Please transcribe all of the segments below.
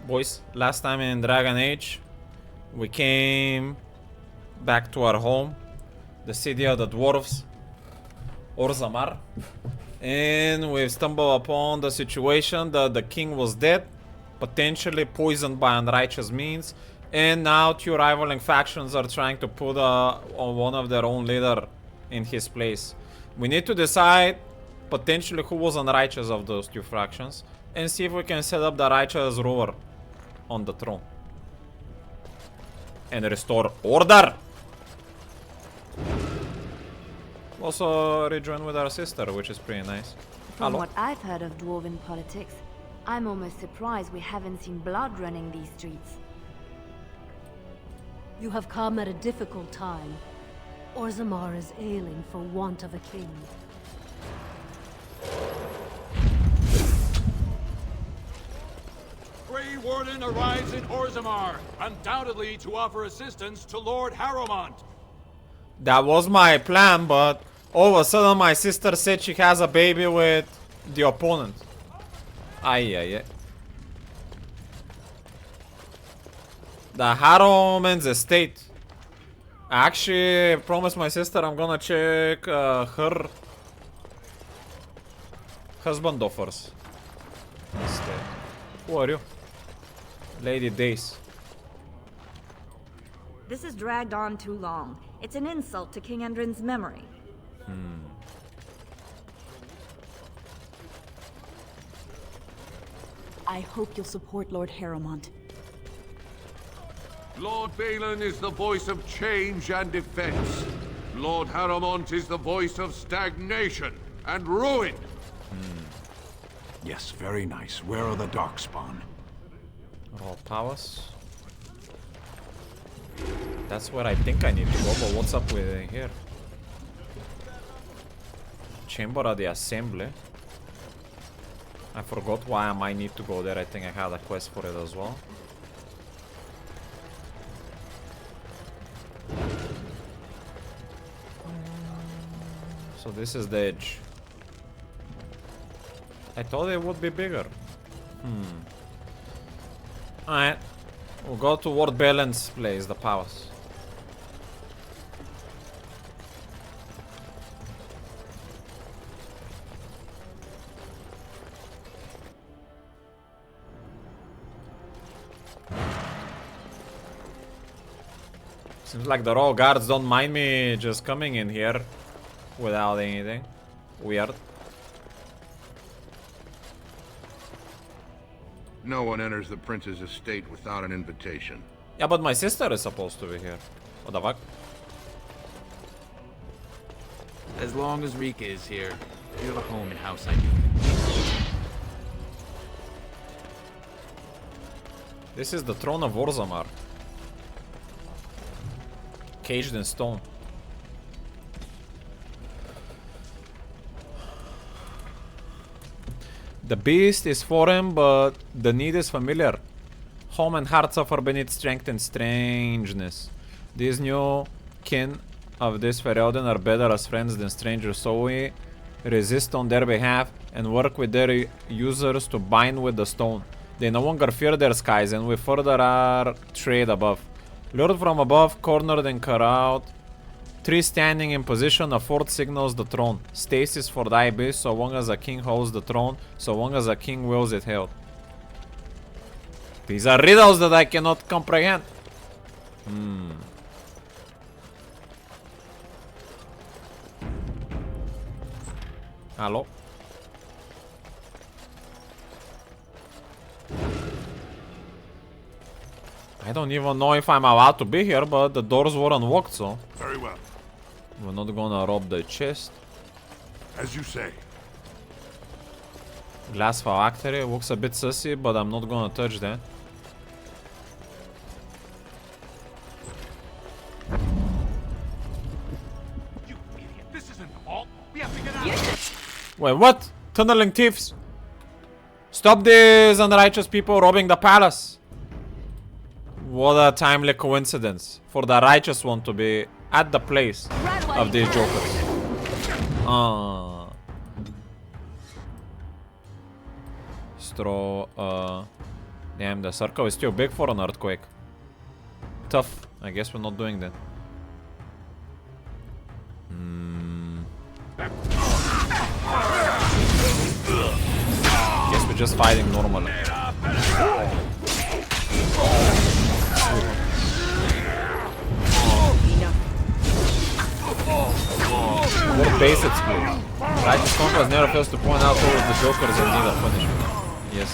Boys, last time in Dragon Age, we came back to our home, the city of the dwarves, Orzammar, and we stumbled upon the situation that the king was dead, potentially poisoned by unrighteous means, and now two rivaling factions are trying to put one of their own leader in his place. We need to decide potentially who was unrighteous of those two factions and see if we can set up the righteous ruler on the throne and restore order. Also rejoin with our sister, which is pretty nice. From what I've heard of dwarven politics, I'm almost surprised we haven't seen blood running these streets. You have come at a difficult time. Orzammar is ailing for want of a king. Grey Warden arrives in Orzammar, undoubtedly to offer assistance to Lord Harrowmont. That was my plan, but all of a sudden my sister said she has a baby with the opponent. Ay. The Harrowmont's estate. I actually promised my sister I'm gonna check her husband offers instead. Who are you? Lady Dace. This has dragged on too long. It's an insult to King Endrin's memory. I hope you'll support Lord Harrowmont. Lord Balin is the voice of change and defense. Lord Harrowmont is the voice of stagnation and ruin. Yes, very nice. Where are the Darkspawn? Raw powers. That's where I think I need to go, but what's up with here? Chamber of the Assembly. I forgot why I might need to go there. I think I had a quest for it as well. So this is the edge. I thought it would be bigger. Alright. We'll go to Lord Balin's place, the palace. Seems like the royal guards don't mind me just coming in here without anything. Weird. No one enters the prince's estate without an invitation. Yeah, but my sister is supposed to be here. What the fuck? As long as Rika is here, you have a home in House I do. This is the throne of Orzammar. Caged in stone. The beast is foreign, but the need is familiar. Home and heart suffer beneath strength and strangeness. These new kin of this Ferelden are better as friends than strangers, so we resist on their behalf and work with their users to bind with the stone. They no longer fear their skies, and we further our trade above. Lured from above, cornered and cut out. Three standing in position, a fourth signals the throne. Stasis for the abyss, so long as a king holds the throne, so long as a king wills it held. These are riddles that I cannot comprehend. Hello? I don't even know if I'm allowed to be here, but the doors were unlocked, so... Very well. We're not gonna rob the chest. As you say. Glass phylactery looks a bit sussy, but I'm not gonna touch that. You idiot! This isn't the vault. We have to get out of here. Wait, what? Tunneling thieves! Stop these unrighteous people robbing the palace! What a timely coincidence for the righteous one to be at the place of these jokers. Straw, Damn, the circle is too big for an earthquake. Tough. I guess we're not doing that. Guess we're just fighting normally. What base it's blue. Righteous Compass never fails to point out all of the jokers in need of punishment. Yes.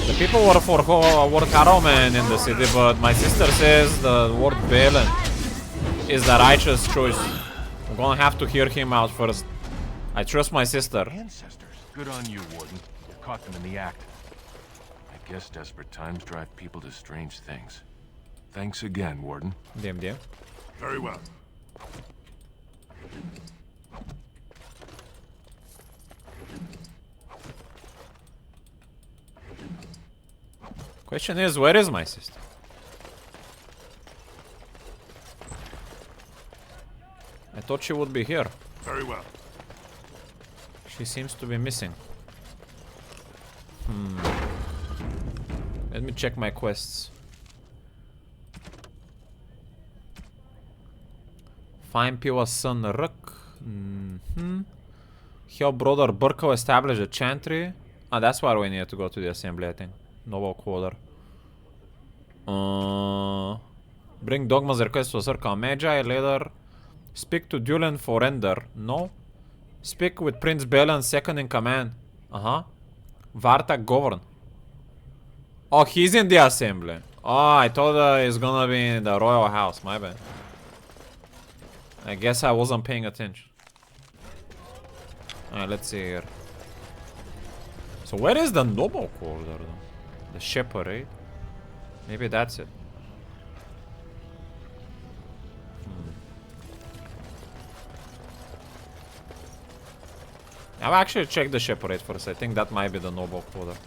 The people were for Harrowmont in the city, but my sister says the word Balin is the righteous choice. I'm gonna have to hear him out first. I trust my sister. Ancestors. Good on you, Warden. You caught them in the act. I guess desperate times drive people to strange things. Thanks again, Warden. Damn. Very well. Question is, where is my sister? I thought she would be here. Very well. She seems to be missing. Let me check my quests. Find Piwa's son Rook. Help brother Burko establish a chantry. Ah, that's why we need to go to the assembly, I think. Noble Quarter. Bring Dogma's request to Circle Magi. Later, speak to Dulan Forender. No. Speak with Prince Balan, second in command. Vartak Govern. Oh, he's in the assembly. Oh, I thought he's gonna be in the royal house. My bad. I guess I wasn't paying attention. Alright, let's see here. So where is the noble quarter though? The shepherd, right? Maybe that's it. I'll actually check the shepherd first. I think that might be the noble quarter.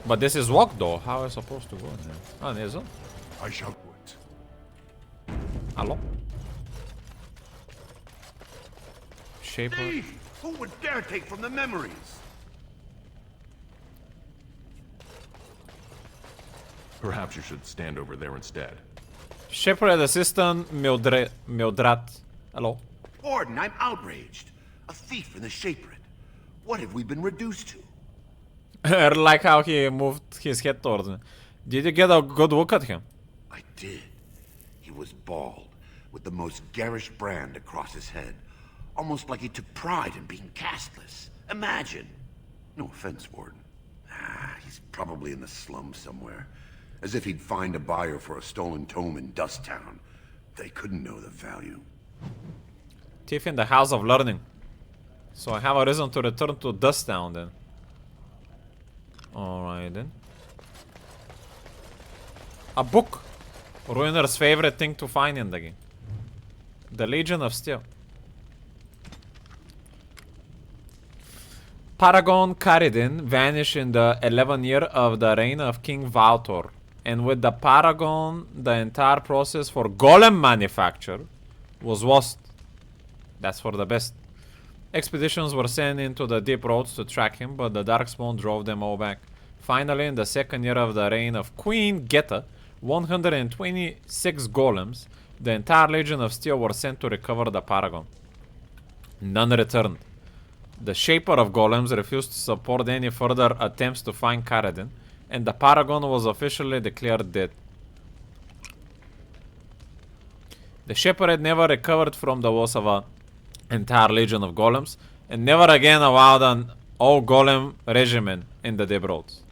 But this is locked though. How am I supposed to go in there? Ah, it isn't. I shall do it. Hello? Shepherd? Who would dare take from the memories? Perhaps you should stand over there instead. Shepherd assistant Mildrat. Hello? Warden, I'm outraged. A thief in the Shapered. What have we been reduced to? I like how he moved his head towards me. Did you get a good look at him? I did. He was bald, with the most garish brand across his head. Almost like he took pride in being castless. Imagine. No offense, Warden. He's probably in the slums somewhere. As if he'd find a buyer for a stolen tome in Dust Town. They couldn't know the value. Thief in the House of Learning. So I have a reason to return to Dust Town then. Alright then. A book! Ruiner's favorite thing to find in the game. The Legion of Steel. Paragon Caridin vanished in the 11th year of the reign of King Valtor. And with the Paragon, the entire process for golem manufacture was lost. That's for the best. Expeditions were sent into the deep roads to track him, but the Darkspawn drove them all back. Finally, in the 2nd year of the reign of Queen Geta, 126 golems, the entire Legion of Steel were sent to recover the Paragon. None returned. The Shaper of Golems refused to support any further attempts to find Caridin, and the Paragon was officially declared dead. The Shepherd never recovered from the loss of an entire legion of golems, and never again allowed an all-golem regiment in the deep roads.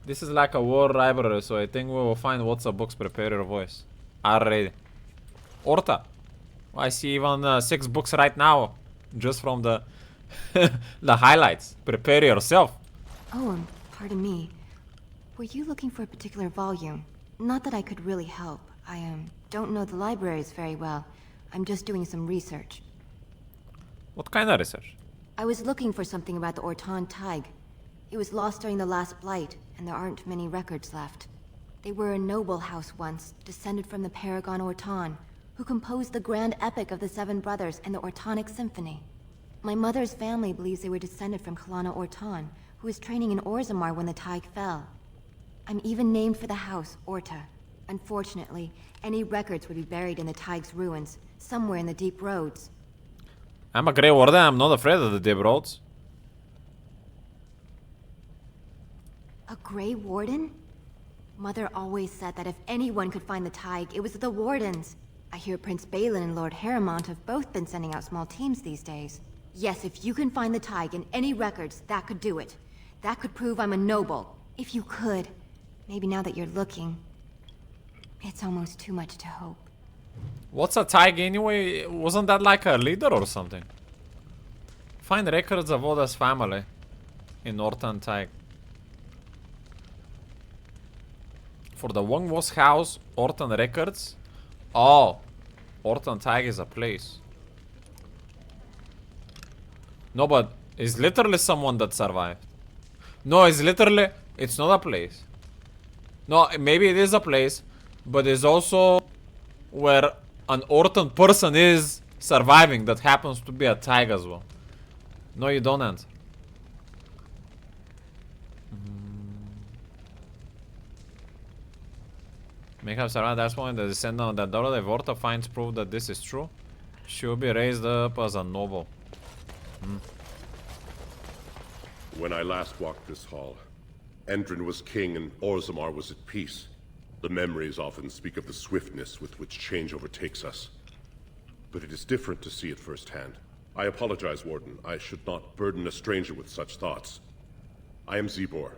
This is like a war library, so I think we will find lots of books. Prepare your voice. Already. Orta. I see even 6 books right now, just from the the highlights. Prepare yourself. Oh, pardon me. Were you looking for a particular volume? Not that I could really help. I don't know the libraries very well. I'm just doing some research. What kind of research? I was looking for something about the Orton Tig. It was lost during the last blight, and there aren't many records left. They were a noble house once, descended from the Paragon Orton. who composed the grand epic of the Seven Brothers and the Ortonic Symphony. My mother's family believes they were descended from Kalana Orton, who was training in Orzammar when the Tig fell. I'm even named for the house, Orta. Unfortunately, any records would be buried in the Tig's ruins, somewhere in the deep roads. I'm a Grey Warden, I'm not afraid of the deep roads. A Grey Warden? Mother always said that if anyone could find the Tig, it was the Wardens. I hear Prince Balin and Lord Harrowmont have both been sending out small teams these days. Yes, if you can find the Tig in any records, that could do it. That could prove I'm a noble. If you could. Maybe now that you're looking. It's almost too much to hope. What's a Tig anyway? Wasn't that like a leader or something? Find records of Oda's family in Orton Tig. For the Wongwo's house, Orton records. Oh, Orton Tig is a place. No, but it's literally someone that survived. No, it's literally, it's not a place. No, maybe it is a place, but it's also where an Orton person is surviving that happens to be a Tig as well. No, you don't answer. May have survived that point. The descendant of that daughter of Orta finds proof that this is true. She will be raised up as a noble. When I last walked this hall, Endrin was king and Orzammar was at peace. The memories often speak of the swiftness with which change overtakes us. But it is different to see it firsthand. I apologize, Warden. I should not burden a stranger with such thoughts. I am Zebor,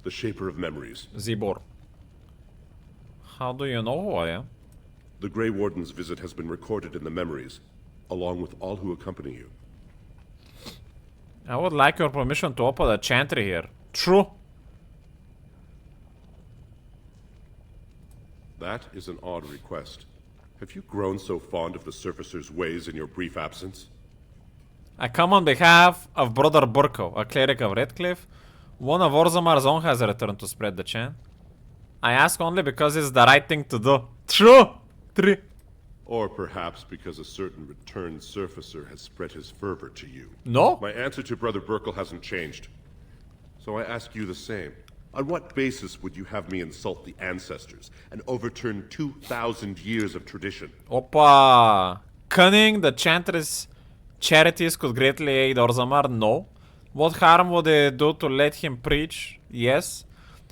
the shaper of memories. Zebor. How do you know who I am? The Grey Warden's visit has been recorded in the memories, along with all who accompany you. I would like your permission to open a chantry here. True. That is an odd request. Have you grown so fond of the Surfacer's ways in your brief absence? I come on behalf of Brother Burko, a cleric of Redcliffe. One of Orzammar's own has returned to spread the chant. I ask only because it's the right thing to do. True! True. Or perhaps because a certain returned Surfacer has spread his fervor to you. No? My answer to Brother Burkle hasn't changed. So I ask you the same. On what basis would you have me insult the ancestors and overturn 2,000 years of tradition? Opa! Cunning the Chantress charities could greatly aid Orzammar? No. What harm would it do to let him preach? Yes.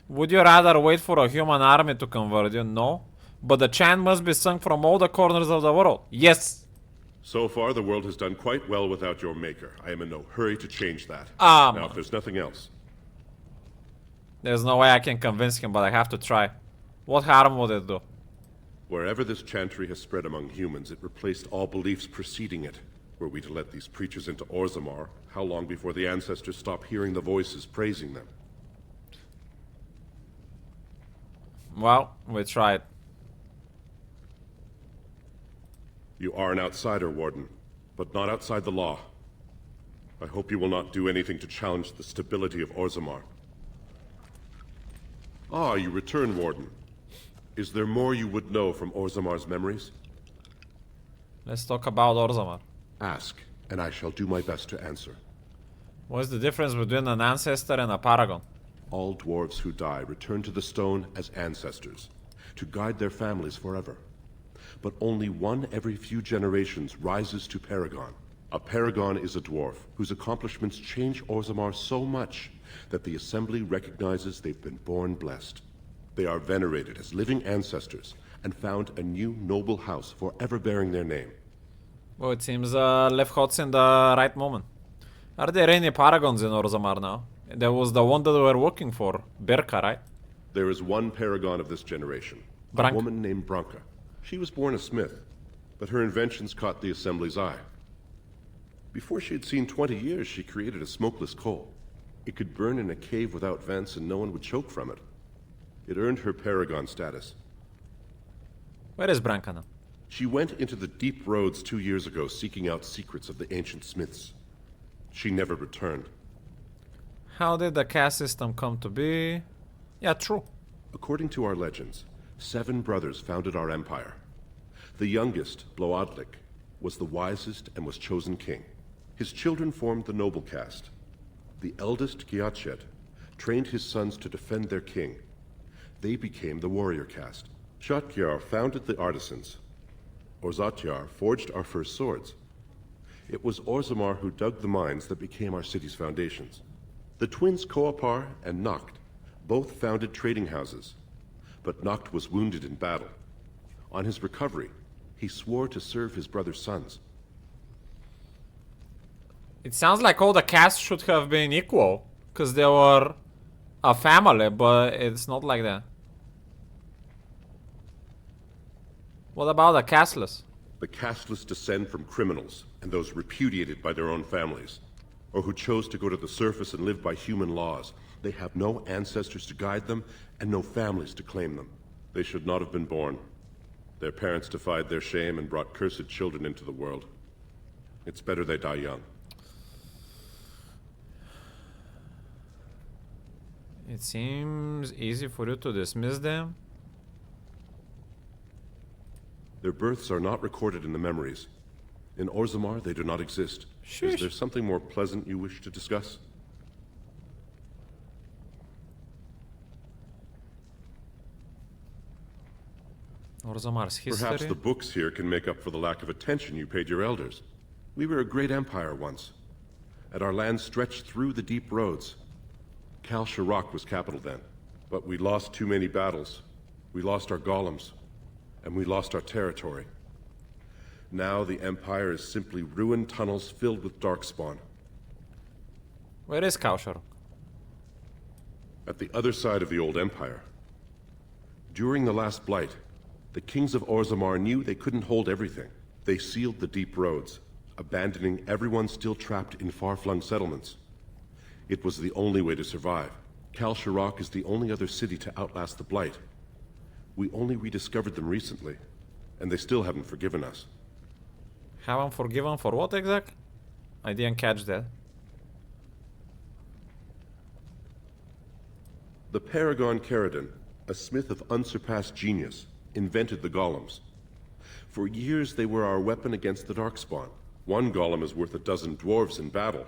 Would you rather wait for a human army to convert you? No. But the chant must be sung from all the corners of the world. Yes. So far, the world has done quite well without your maker. I am in no hurry to change that. Now, if there's nothing else. There's no way I can convince him, but I have to try. What harm would it do? Wherever this chantry has spread among humans, it replaced all beliefs preceding it. Were we to let these preachers into Orzammar, how long before the ancestors stop hearing the voices praising them? Well, we tried. You are an outsider, Warden, but not outside the law. I hope you will not do anything to challenge the stability of Orzammar. Ah, you return, Warden. Is there more you would know from Orzammar's memories? Let's talk about Orzammar. Ask, and I shall do my best to answer. What's the difference between an ancestor and a paragon? All dwarves who die return to the stone as ancestors, to guide their families forever. But only one every few generations rises to paragon. A paragon is a dwarf whose accomplishments change Orzammar so much that the Assembly recognizes they've been born blessed. They are venerated as living ancestors and found a new noble house forever bearing their name. Well, it seems left Hots in the right moment. Are there any paragons in Orzammar now? There was the one that we were working for, Berka, right? There is one paragon of this generation, a woman named Branka. She was born a smith, but her inventions caught the Assembly's eye. Before she had seen 20 years, she created a smokeless coal. It could burn in a cave without vents and no one would choke from it. It earned her paragon status. Where is Branka now? She went into the deep roads 2 years ago seeking out secrets of the ancient smiths. She never returned. How did the caste system come to be? Yeah, true. According to our legends, 7 brothers founded our empire. The youngest, Bloodlik, was the wisest and was chosen king. His children formed the noble caste. The eldest, Giachet, trained his sons to defend their king. They became the warrior caste. Shatkyar founded the artisans. Orzatyar forged our first swords. It was Orzammar who dug the mines that became our city's foundations. The twins Koapar and Noct both founded trading houses, but Noct was wounded in battle. On his recovery, he swore to serve his brother's sons. It sounds like all the castes should have been equal, because they were a family, but it's not like that. What about the casteless? The casteless descend from criminals and those repudiated by their own families, or who chose to go to the surface and live by human laws. They have no ancestors to guide them and no families to claim them. They should not have been born. Their parents defied their shame and brought cursed children into the world. It's better they die young. It seems easy for you to dismiss them. Their births are not recorded in the memories. In Orzammar, they do not exist. Shush. Is there something more pleasant you wish to discuss? Orzammar's history. Perhaps the books here can make up for the lack of attention you paid your elders. We were a great empire once, and our land stretched through the deep roads. Kal Shirak was capital then, but we lost too many battles. We lost our golems, and we lost our territory. Now the empire is simply ruined tunnels filled with darkspawn. Where is Kal-Shirak? At the other side of the old empire. During the last blight, the kings of Orzammar knew they couldn't hold everything. They sealed the deep roads, abandoning everyone still trapped in far-flung settlements. It was the only way to survive. Kal Shirak is the only other city to outlast the blight. We only rediscovered them recently, and they still haven't forgiven us. Haven't forgiven for what exact? I didn't catch that. The Paragon Caridon, a smith of unsurpassed genius, invented the golems. For years they were our weapon against the Darkspawn. One golem is worth a dozen dwarves in battle.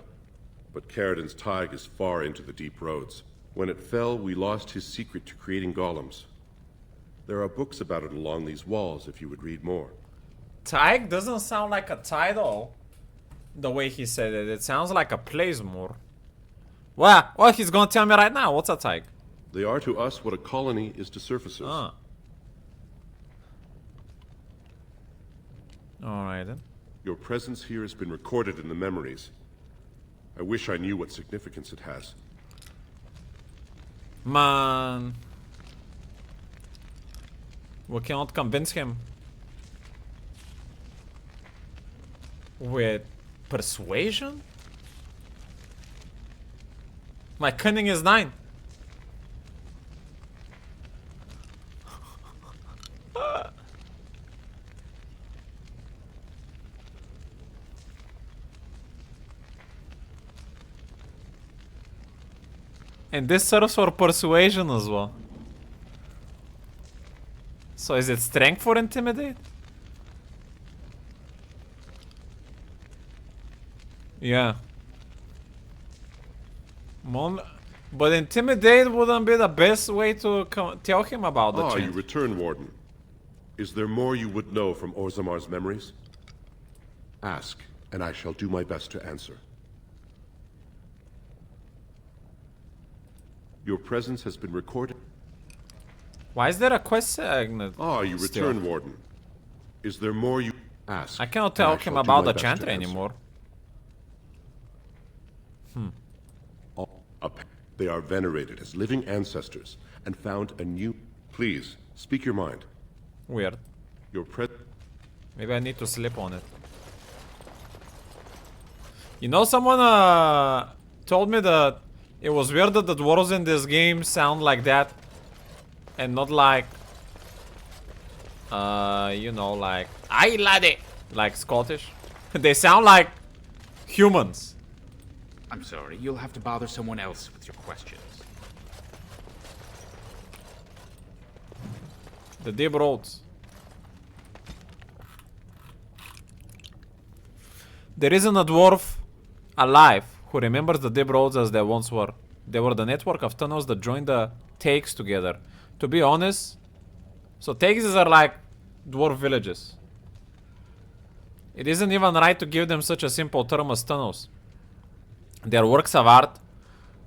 But Caridon's Tig is far into the deep roads. When it fell, we lost his secret to creating golems. There are books about it along these walls if you would read more. Tig doesn't sound like a title. The way he said it, it sounds like a place more. What he's gonna tell me right now? What's a Tig? They are to us what a colony is to surfacers. Ah. Alright then. Your presence here has been recorded in the memories. I wish I knew what significance it has. Man. We cannot convince him. With persuasion? My cunning is 9. And this serves for persuasion as well. So is it strength for intimidate? Yeah. But intimidate wouldn't be the best way to tell him about the change. You return, Warden. Is there more you would know from Orzammar's memories? Ask, and I shall do my best to answer. Your presence has been recorded. Why is there a quest segment? You return, Warden. Is there more you ask? I cannot tell him about the Chantry anymore. They are venerated as living ancestors and found a new... Please, speak your mind. Weird. Your Maybe I need to sleep on it. You know, someone told me that it was weird that the dwarves in this game sound like that. And not like... you know, like... Aye, laddie! Like Scottish. They sound like humans. I'm sorry, you'll have to bother someone else with your questions. The deep roads. There isn't a dwarf alive who remembers the deep roads as they once were. They were the network of tunnels that joined the takes together. To be honest, so takes are like dwarf villages. It isn't even right to give them such a simple term as tunnels. They are works of art,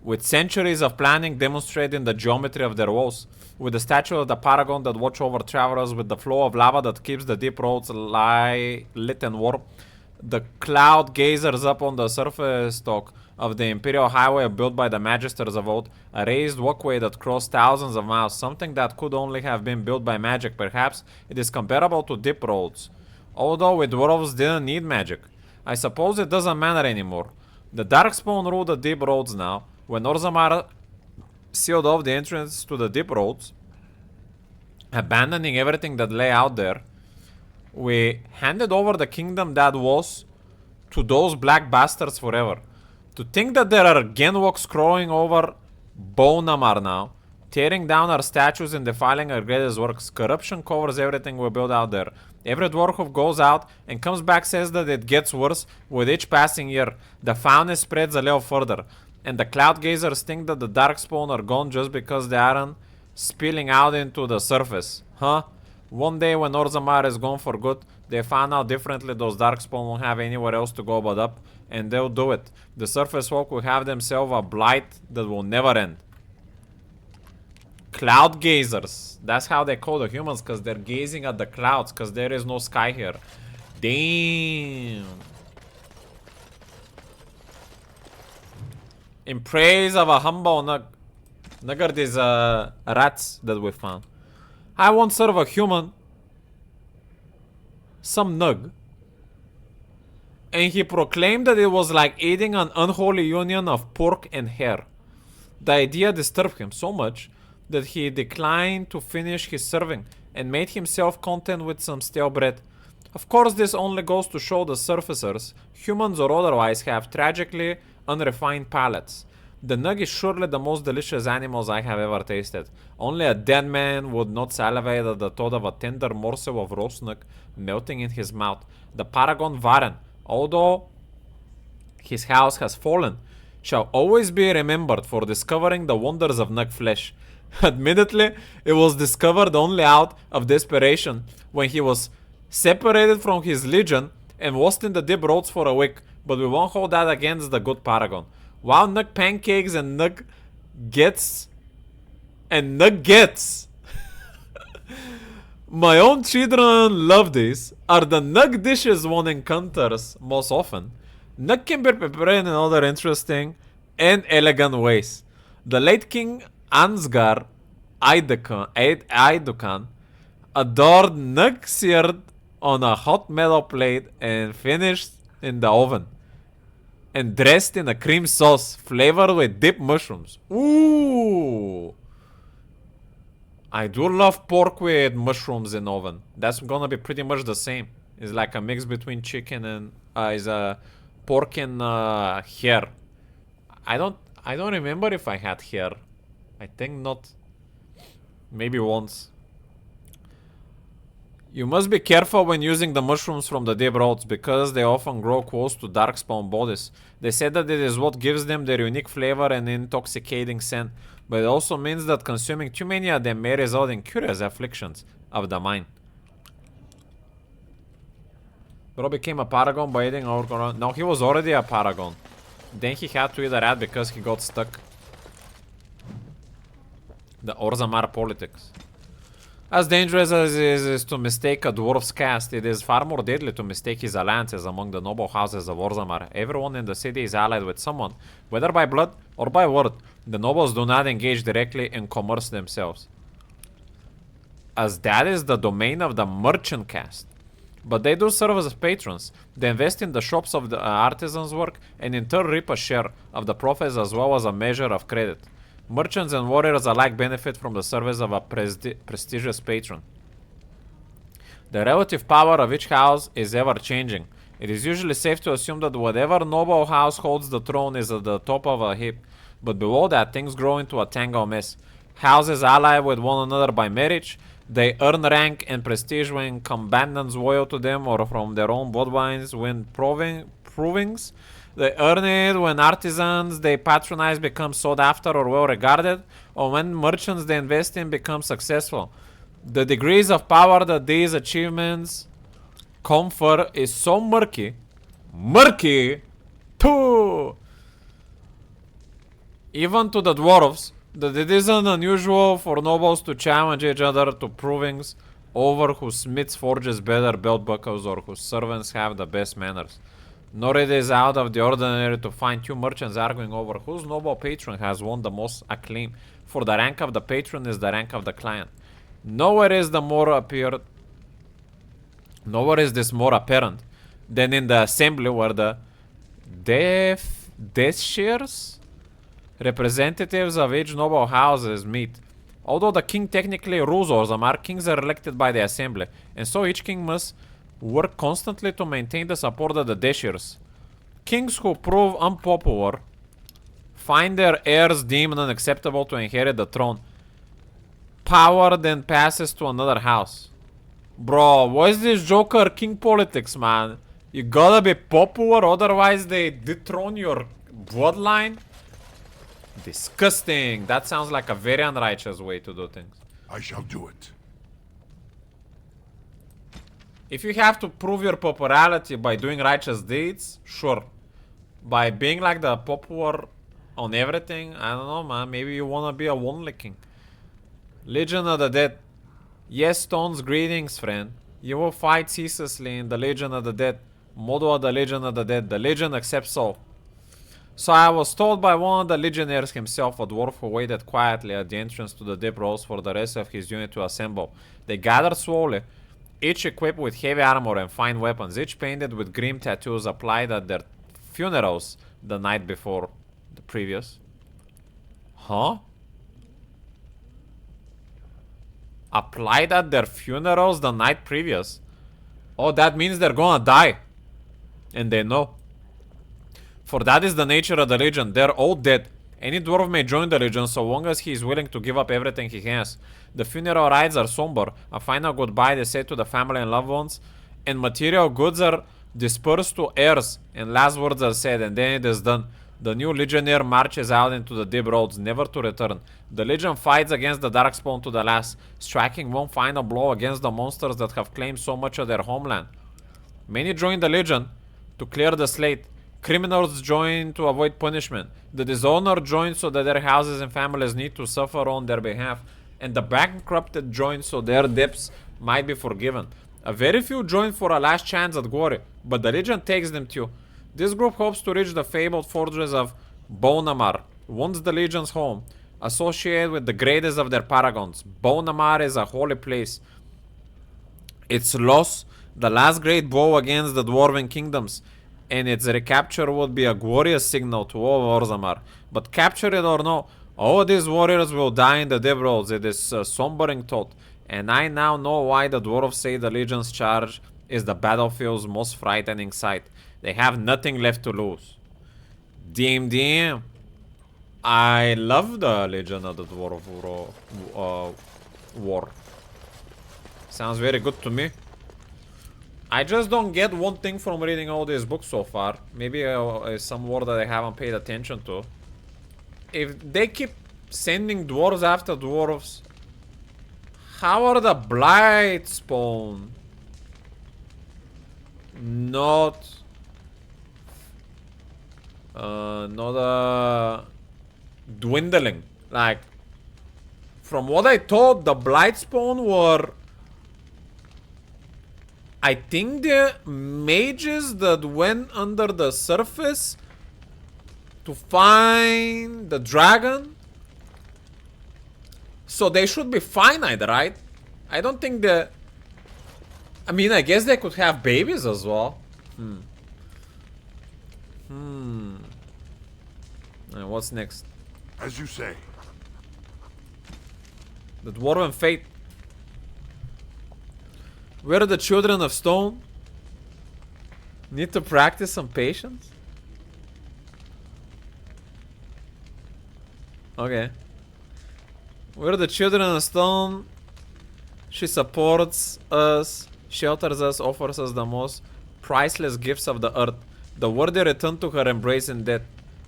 with centuries of planning demonstrating the geometry of their walls, with the statue of the paragon that watch over travelers, with the flow of lava that keeps the deep roads lit and warm, the cloud gazers up on the surface talk of the Imperial Highway built by the Magisters of old, a raised walkway that crossed thousands of miles, something that could only have been built by magic. Perhaps it is comparable to deep roads, although we dwarves didn't need magic. I suppose it doesn't matter anymore. The Darkspawn rule the deep roads now. When Orzammar sealed off the entrance to the deep roads, abandoning everything that lay out there, we handed over the kingdom that was to those black bastards forever. To think that there are Genwalks crawling over Bonamar now, tearing down our statues and defiling our greatest works. Corruption covers everything we build out there. Every dwarf who goes out and comes back says that it gets worse with each passing year. The foulness spreads a little further. And the cloud gazers think that the Darkspawn are gone just because they aren't spilling out into the surface. Huh? One day when Orzammar is gone for good, they found out differently those Darkspawn won't have anywhere else to go but up. And they'll do it. The surface folk will have themselves a blight that will never end. Cloud gazers. That's how they call the humans, because they're gazing at the clouds, because there is no sky here. Damn. In praise of a humble nugger, these rats that we found. I won't serve a human. Some nug. And he proclaimed that it was like eating an unholy union of pork and hare. The idea disturbed him so much that he declined to finish his serving and made himself content with some stale bread. Of course, this only goes to show the surfacers, humans or otherwise, have tragically unrefined palates. The nug is surely the most delicious animals I have ever tasted. Only a dead man would not salivate at the thought of a tender morsel of roast nug melting in his mouth. The paragon Varen, although his house has fallen, shall always be remembered for discovering the wonders of nug flesh. Admittedly, it was discovered only out of desperation when he was separated from his legion and lost in the deep roads for a week, but we won't hold that against the good paragon. Wow, nug pancakes and nug gets and nuggets. My own children love these. Are the nug dishes one encounters most often. Nug can be prepared in other interesting and elegant ways. The late King Ansgar Aidukan adored nug seared on a hot metal plate and finished in the oven. And dressed in a cream sauce flavored with deep mushrooms. Ooh! I do love pork with mushrooms in oven. That's gonna be pretty much the same. It's like a mix between chicken and is a pork and hare. I don't remember if I had hare. I think not. Maybe once. You must be careful when using the mushrooms from the deep roads, because they often grow close to darkspawn bodies. They say that it is what gives them their unique flavor and intoxicating scent, but it also means that consuming too many of them may result in curious afflictions of the mind. Bro became a paragon by eating our... No, he was already a paragon. Then he had to eat a rat because he got stuck. The Orzammar politics. As dangerous as it is to mistake a dwarf's caste, it is far more deadly to mistake his alliances among the noble houses of Orzammar. Everyone in the city is allied with someone, whether by blood or by word. The nobles do not engage directly in commerce themselves, as that is the domain of the merchant caste. But they do serve as patrons. They invest in the shops of the artisans' work and in turn reap a share of the profits as well as a measure of credit. Merchants and warriors alike benefit from the service of a prestigious patron. The relative power of each house is ever changing. It is usually safe to assume that whatever noble house holds the throne is at the top of a heap, but below that things grow into a tangled mess. Houses ally with one another by marriage. They earn rank and prestige when combatants loyal to them or from their own bloodlines win provings. They earn it when artisans they patronize become sought after or well regarded, or when merchants they invest in become successful. The degrees of power that these achievements confer is so murky. Murky! Too! Even to the dwarves, that it isn't unusual for nobles to challenge each other to provings over whose smiths forges better belt buckles or whose servants have the best manners. Nor it is out of the ordinary to find two merchants arguing over whose noble patron has won the most acclaim, for the rank of the patron is the rank of the client. Nowhere is this more apparent than in the assembly where the Deathshears, representatives of each noble houses, meet. Although the king technically rules Orzammar, kings are elected by the assembly, and so each king must work constantly to maintain the support of the Deathshears. Kings who prove unpopular find their heirs deemed unacceptable to inherit the throne. Power then passes to another house. Bro, what is this Joker king politics, man? You gotta be popular, otherwise they dethrone your bloodline? Disgusting. That sounds like a very unrighteous way to do things. I shall do it. If you have to prove your popularity by doing righteous deeds, sure. By being like the popular on everything, I don't know, man. Maybe you wanna be a one king. Legion of the Dead. Yes, Stone's greetings, friend. You will fight ceaselessly in the Legion of the Dead. Motto of the Legion of the Dead. The Legion accepts all. So I was told by one of the legionnaires himself, a dwarf who waited quietly at the entrance to the deep rolls for the rest of his unit to assemble. They gathered slowly, each equipped with heavy armor and fine weapons, each painted with grim tattoos applied at their funerals the night before the previous. Huh? Applied at their funerals the night previous? Oh, that means they're gonna die. And they know. For that is the nature of the Legion. They're all dead. Any dwarf may join the Legion so long as he is willing to give up everything he has. The funeral rites are somber. A final goodbye is said to the family and loved ones, and material goods are dispersed to heirs, and last words are said, and then it is done. The new Legionnaire marches out into the deep roads, never to return. The Legion fights against the Darkspawn to the last, striking one final blow against the monsters that have claimed so much of their homeland. Many join the Legion to clear the slate. Criminals join to avoid punishment. The dishonored join so that their houses and families need to suffer on their behalf. And the bankrupted join so their debts might be forgiven. A very few join for a last chance at glory, but the Legion takes them too. This group hopes to reach the fabled fortress of Bonamar, once the Legion's home, associated with the greatest of their paragons. Bonamar is a holy place. Its loss, the last great blow against the dwarven kingdoms, and its recapture would be a glorious signal to all of Orzammar. But capture it or no, all these warriors will die in the deep roads. It is a sombering thought, and I now know why the dwarves say the Legion's charge is the battlefield's most frightening sight. They have nothing left to lose. Damn. I love the Legion of the Dwarf War. Sounds very good to me. I just don't get one thing from reading all these books so far. Maybe some word that I haven't paid attention to. If they keep sending dwarves after dwarves, how are the Blightspawn not dwindling? Like, from what I thought, the Blightspawn were, I think, the mages that went under the surface to find the dragon. So they should be finite, right? I don't think the... I mean, I guess they could have babies as well. And what's next? As you say. The Dwarven Fate. We're the children of stone. Need to practice some patience. Okay. We're the children of stone. She supports us, shelters us, offers us the most priceless gifts of the earth. The worthy return to her embrace in death,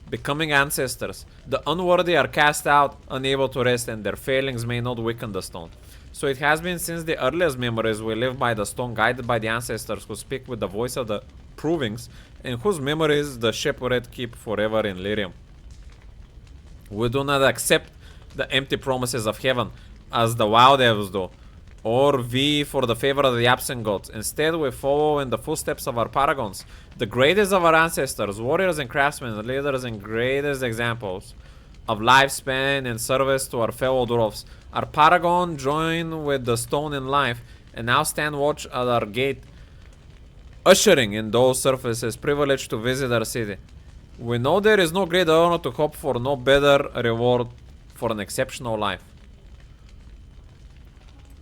becoming ancestors. The unworthy are cast out, unable to rest, and their failings may not weaken the stone. So it has been since the earliest memories we live by the stone, guided by the ancestors who speak with the voice of the provings, and whose memories the shepherd keep forever in lyrium. We do not accept the empty promises of heaven, as the wild elves do, or we for the favor of the absent gods. Instead, we follow in the footsteps of our paragons, the greatest of our ancestors, warriors and craftsmen, leaders and greatest examples of lifespan and service to our fellow dwarfs. Our paragon joined with the stone in life, and now stand watch at our gate, ushering in those surfaces privileged to visit our city. We know there is no greater honor to hope for, no better reward for an exceptional life.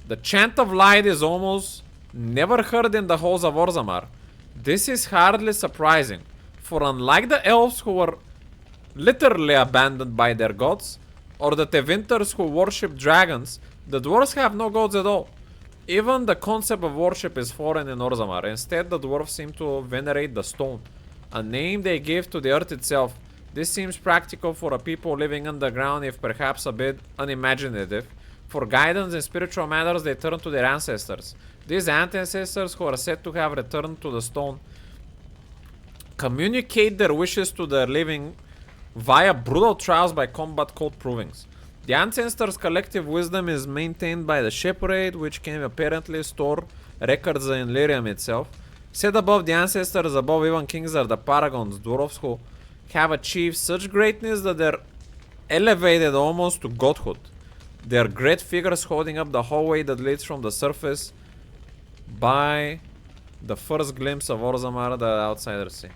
The chant of light is almost never heard in the halls of Orzammar. This is hardly surprising, for unlike the elves who were literally abandoned by their gods, or the Tevinters who worship dragons, the dwarves have no gods at all. Even the concept of worship is foreign in Orzammar. Instead, the dwarves seem to venerate the stone, a name they give to the earth itself. This seems practical for a people living underground, if perhaps a bit unimaginative. For guidance in spiritual matters, they turn to their ancestors. These ancestors, who are said to have returned to the stone, communicate their wishes to their living via brutal trials by combat code provings. The ancestors' collective wisdom is maintained by the shepherd, which can apparently store records in lyrium itself. Set above the ancestors, above even kings, are the paragons, dwarfs who have achieved such greatness that they're elevated almost to godhood. They are great figures holding up the hallway that leads from the surface by the first glimpse of Orzammar that outsiders see.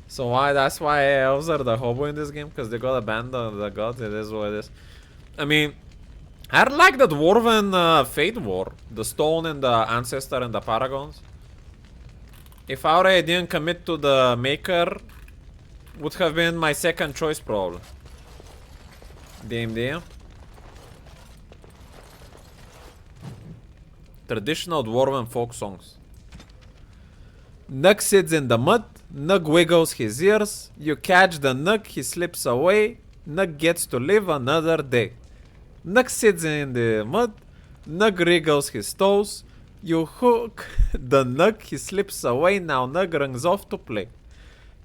So that's why elves are the hobo in this game, because they got abandoned the gods. It is what it is. I mean, I like the dwarven fate war, the stone and the ancestor and the paragons. If I already didn't commit to the maker, would have been my second choice probably. Damn. Traditional dwarven folk songs. Nug sits in the mud, Nug wiggles his ears, you catch the Nug, he slips away, Nug gets to live another day. Nug sits in the mud, Nug wriggles his toes, you hook the Nug, he slips away, now Nug runs off to play.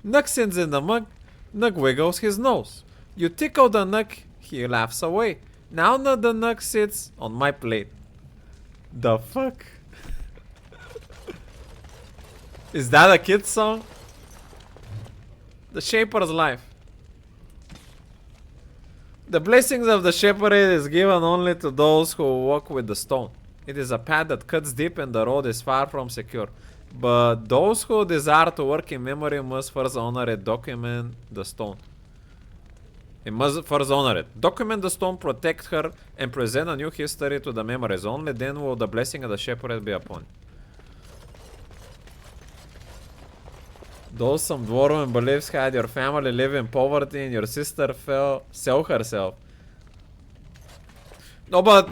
Nug sits in the mud, Nug wiggles his nose. You tickle the Nug, he laughs away. Now the Nug sits on my plate. The fuck? Is that a kid's song? The Shaper's Life. The blessings of the shepherd is given only to those who walk with the stone. It is a path that cuts deep and the road is far from secure. But those who desire to work in memory must first honor and document the stone. It must first honor it. Document the stone, protect her, and present a new history to the memories. Only then will the blessing of the shepherd be upon you. Though some dwarven beliefs had your family live in poverty and your sister sell herself. No, but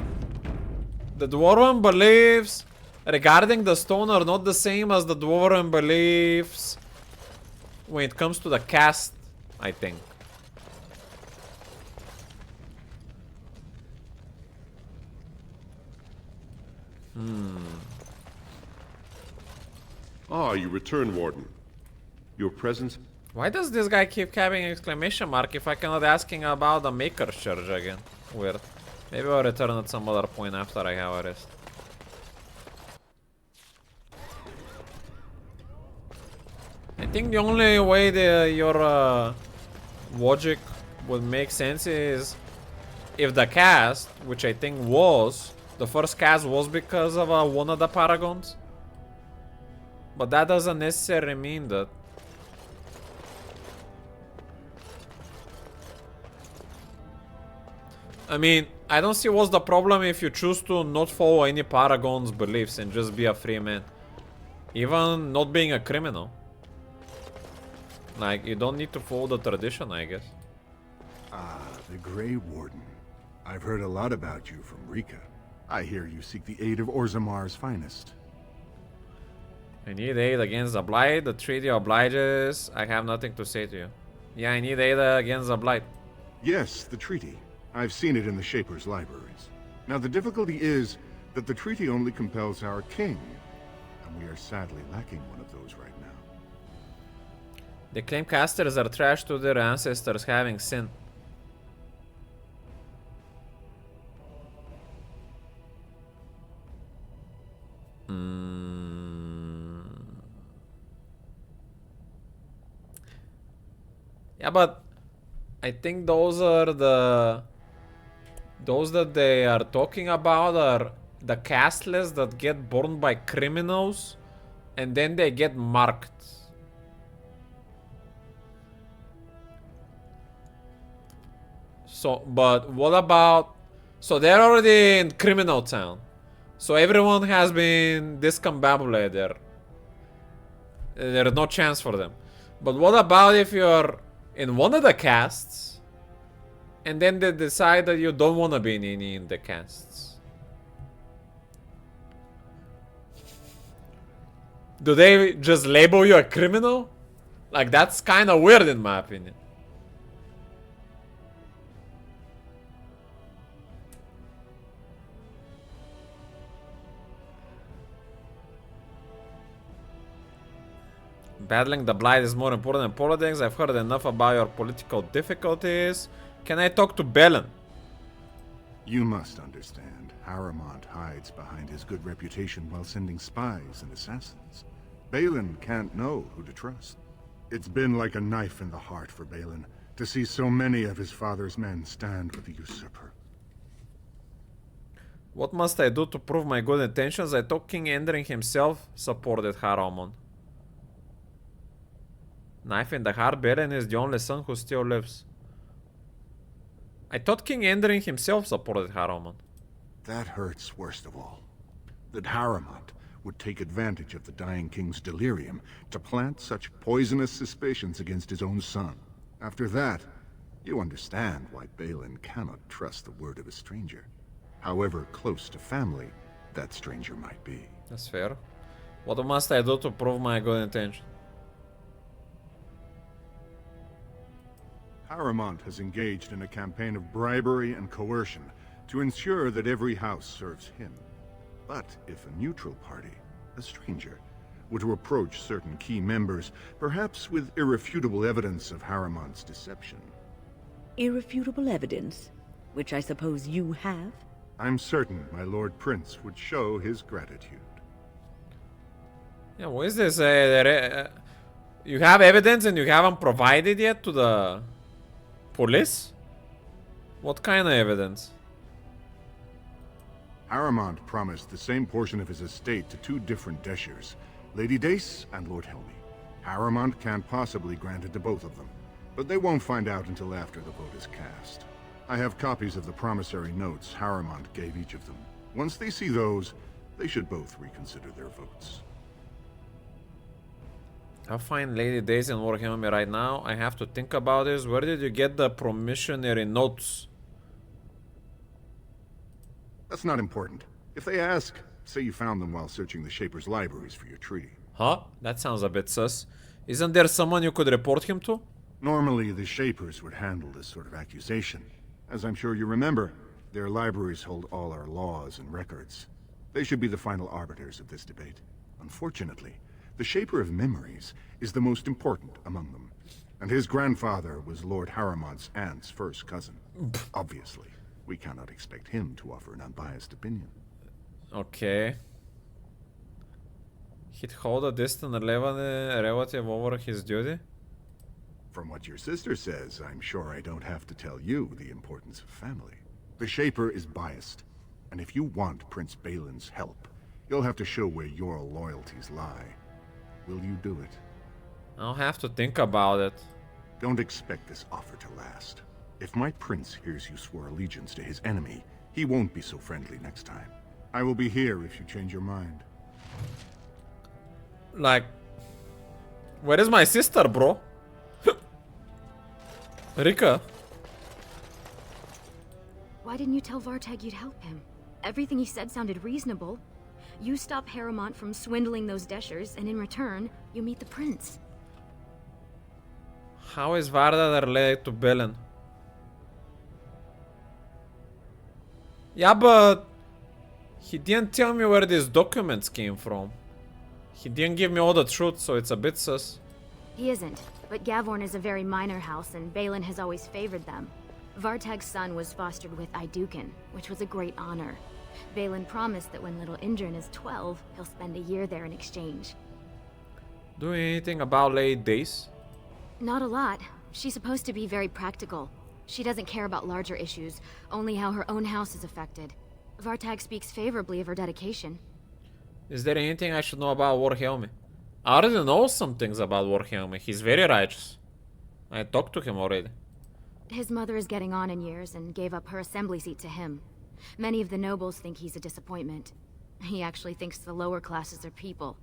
the dwarven beliefs regarding the stone are not the same as the dwarven beliefs when it comes to the cast, I think. Ah, you return, Warden. Your presence... Why does this guy keep having exclamation mark if I cannot asking about the Maker's Church again? Weird. Maybe I'll return at some other point after I have a rest. I think the only way your logic would make sense is if the cast, which I think was, the first cast was because of one of the paragons. But that doesn't necessarily mean that. I mean, I don't see what's the problem if you choose to not follow any paragon's beliefs and just be a free man. Even not being a criminal. Like, you don't need to follow the tradition, I guess. Ah, the Grey Warden. I've heard a lot about you from Rika. I hear you seek the aid of Orzamar's finest. I need aid against the Blight. The treaty obliges. I have nothing to say to you. Yeah, I need aid against the Blight. Yes, the treaty. I've seen it in the Shaper's libraries. Now the difficulty is that the treaty only compels our king, and we are sadly lacking one of those right now. They claim casters are trash to their ancestors having sin. Yeah, but I think those are those that they are talking about are the castless that get born by criminals and then they get marked. So, but what about... So they're already in criminal town. So everyone has been discombobulated. There's no chance for them. But what about if you're in one of the casts and then they decide that you don't want to be in any of the casts? Do they just label you a criminal? Like, that's kind of weird in my opinion. Battling the Blight is more important than politics. I've heard enough about your political difficulties. Can I talk to Belen? You must understand, Harrowmont hides behind his good reputation while sending spies and assassins. Balin can't know who to trust. It's been like a knife in the heart for Balin to see so many of his father's men stand with the usurper. What must I do to prove my good intentions? I thought King Endrin himself supported Harrowmont. Knife in the heart, Beren is the only son who still lives. I thought King Endrin himself supported Harrowmont. That hurts worst of all. That Harrowmont would take advantage of the dying king's delirium to plant such poisonous suspicions against his own son. After that, you understand why Balin cannot trust the word of a stranger, however close to family that stranger might be. That's fair. What must I do to prove my good intention? Harrowmont has engaged in a campaign of bribery and coercion to ensure that every house serves him. But if a neutral party, a stranger, were to approach certain key members, perhaps with irrefutable evidence of Harrowmont's deception. Irrefutable evidence? Which I suppose you have? I'm certain my Lord Prince would show his gratitude. Yeah, what is this? You have evidence and you haven't provided yet to the police? What kind of evidence? Harrowmont promised the same portion of his estate to two different Deshers, Lady Dace and Lord Helmy. Harrowmont can't possibly grant it to both of them, but they won't find out until after the vote is cast. I have copies of the promissory notes Harrowmont gave each of them. Once they see those, they should both reconsider their votes. I'll find Lady Daisy and Lord Helmy right now. I have to think about this. Where did you get the promissory notes? That's not important. If they ask, say you found them while searching the Shaper's libraries for your treaty. Huh? That sounds a bit sus. Isn't there someone you could report him to? Normally, the Shapers would handle this sort of accusation. As I'm sure you remember, their libraries hold all our laws and records. They should be the final arbiters of this debate. Unfortunately, the Shaper of Memories is the most important among them, and his grandfather was Lord Harrowmont's aunt's first cousin. Obviously, we cannot expect him to offer an unbiased opinion. Okay. He'd hold a distant relative over his duty? From what your sister says, I'm sure I don't have to tell you the importance of family. The Shaper is biased, and if you want Prince Balin's help, you'll have to show where your loyalties lie. Will you do it? I'll have to think about it. Don't expect this offer to last. If my prince hears you swore allegiance to his enemy, he won't be so friendly next time. I will be here if you change your mind. Like, where is my sister, bro? What Why didn't you tell Vartag you'd help him? Everything he said sounded reasonable. You stop Harrowmont from swindling those Deschers, and in return, you meet the prince. How is Varda related to Belen? Yeah, but he didn't tell me where these documents came from. He didn't give me all the truth, so it's a bit sus. He isn't, but Gavorn is a very minor house, and Balin has always favored them. Vartag's son was fostered with Idukin, which was a great honor. Balin promised that when little Indrin is 12, he'll spend a year there in exchange. Doing anything about Lady Dace? Not a lot. She's supposed to be very practical. She doesn't care about larger issues, only how her own house is affected. Vartag speaks favorably of her dedication. Is there anything I should know about Warhelmi? I already know some things about Warhelmi. He's very righteous. I talked to him already. His mother is getting on in years and gave up her assembly seat to him. Many of the nobles think he's a disappointment. He actually thinks the lower classes are people.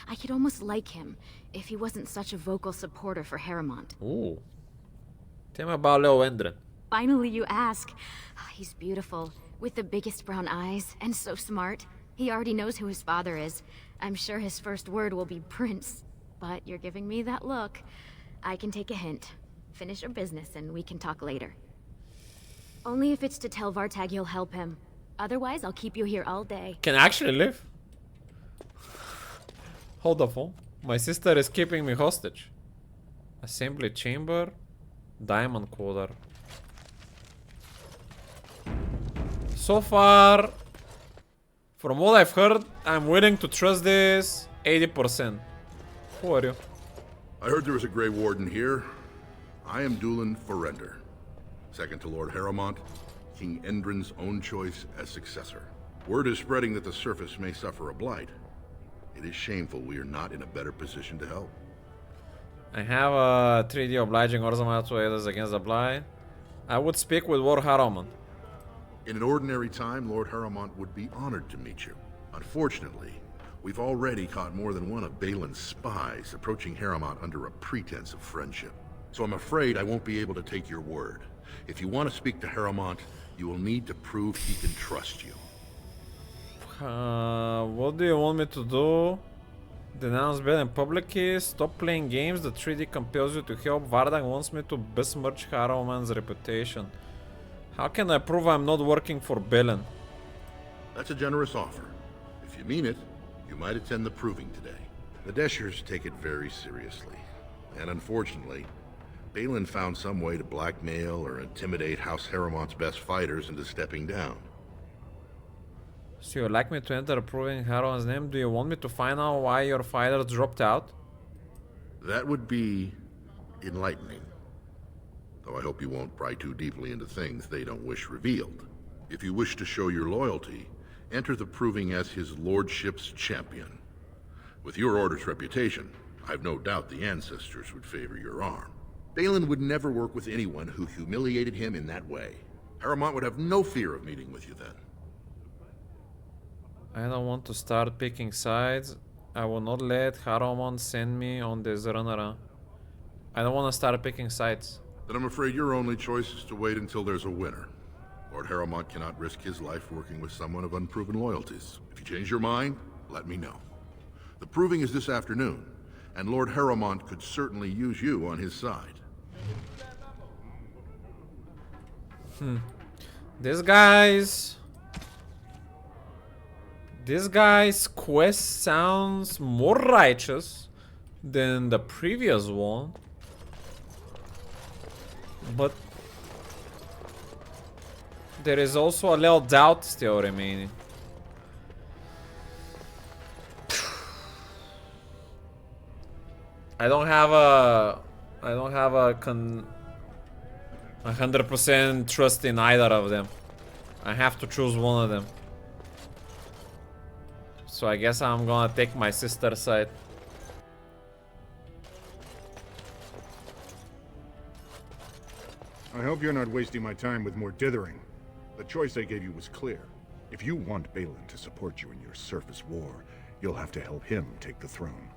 I could almost like him if he wasn't such a vocal supporter for Harrowmont. Ooh. Tell me about Leo Endrin. Finally you ask. He's beautiful, with the biggest brown eyes, and so smart. He already knows who his father is. I'm sure his first word will be Prince. But you're giving me that look. I can take a hint. Finish your business and we can talk later. Only if it's to tell Vartag you'll help him. Otherwise, I'll keep you here all day. Can I actually live? Hold the phone. My sister is keeping me hostage. Assembly chamber. Diamond coder. So far, from what I've heard, I'm willing to trust this 80%. Who are you? I heard there was a Grey Warden here. I am Dulin Forrender. Second to Lord Harrowmont, King Endrin's own choice as successor. Word is spreading that the surface may suffer a blight. It is shameful we are not in a better position to help. I have a 3D obliging Orzammar to aid us against the blight. I would speak with Lord Harrowmont. In an ordinary time, Lord Harrowmont would be honored to meet you. Unfortunately, we've already caught more than one of Balin's spies approaching Harrowmont under a pretense of friendship. So I'm afraid I won't be able to take your word. If you want to speak to Harrowmont, you will need to prove he can trust you. What do you want me to do? Denounce Balin publicly? Stop playing games? The 3D compels you to help. Vardag wants me to besmirch Harrowmant's reputation. How can I prove I'm not working for Balin? That's a generous offer. If you mean it, you might attend the proving today. The Deschers take it very seriously. And unfortunately, Balin found some way to blackmail or intimidate House Harrowmont's best fighters into stepping down. So you'd like me to enter proving Harrowmant's name? Do you want me to find out why your fighters dropped out? That would be enlightening. Though I hope you won't pry too deeply into things they don't wish revealed. If you wish to show your loyalty, enter the proving as his lordship's champion. With your order's reputation, I've no doubt the ancestors would favor your arm. Balin would never work with anyone who humiliated him in that way. Harrowmont would have no fear of meeting with you then. I don't want to start picking sides. I will not let Harrowmont send me on this runaround. I don't want to start picking sides. Then I'm afraid your only choice is to wait until there's a winner. Lord Harrowmont cannot risk his life working with someone of unproven loyalties. If you change your mind, let me know. The proving is this afternoon, and Lord Harrowmont could certainly use you on his side. This guy's quest sounds more righteous than the previous one. But there is also a little doubt still remaining. I don't have a 100% trust in either of them. I have to choose one of them. So I guess I'm gonna take my sister's side. I hope you're not wasting my time with more dithering. The choice I gave you was clear. If you want Balin to support you in your surface war, you'll have to help him take the throne.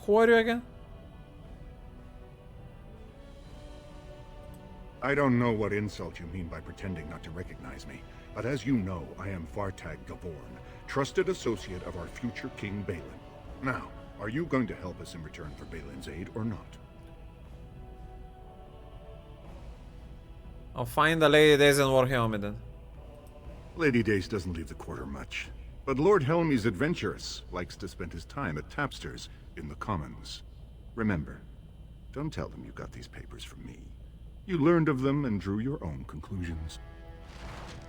Who are you again? I don't know what insult you mean by pretending not to recognize me, but as you know, I am Fartag Gavorn, trusted associate of our future King Balin. Now, are you going to help us in return for Balin's aid or not? I'll find the Lady Days and Warhelm then. Lady Days doesn't leave the quarter much, but Lord Helmy's adventurous, likes to spend his time at Tapster's in the Commons. Remember, don't tell them you got these papers from me. You learned of them and drew your own conclusions.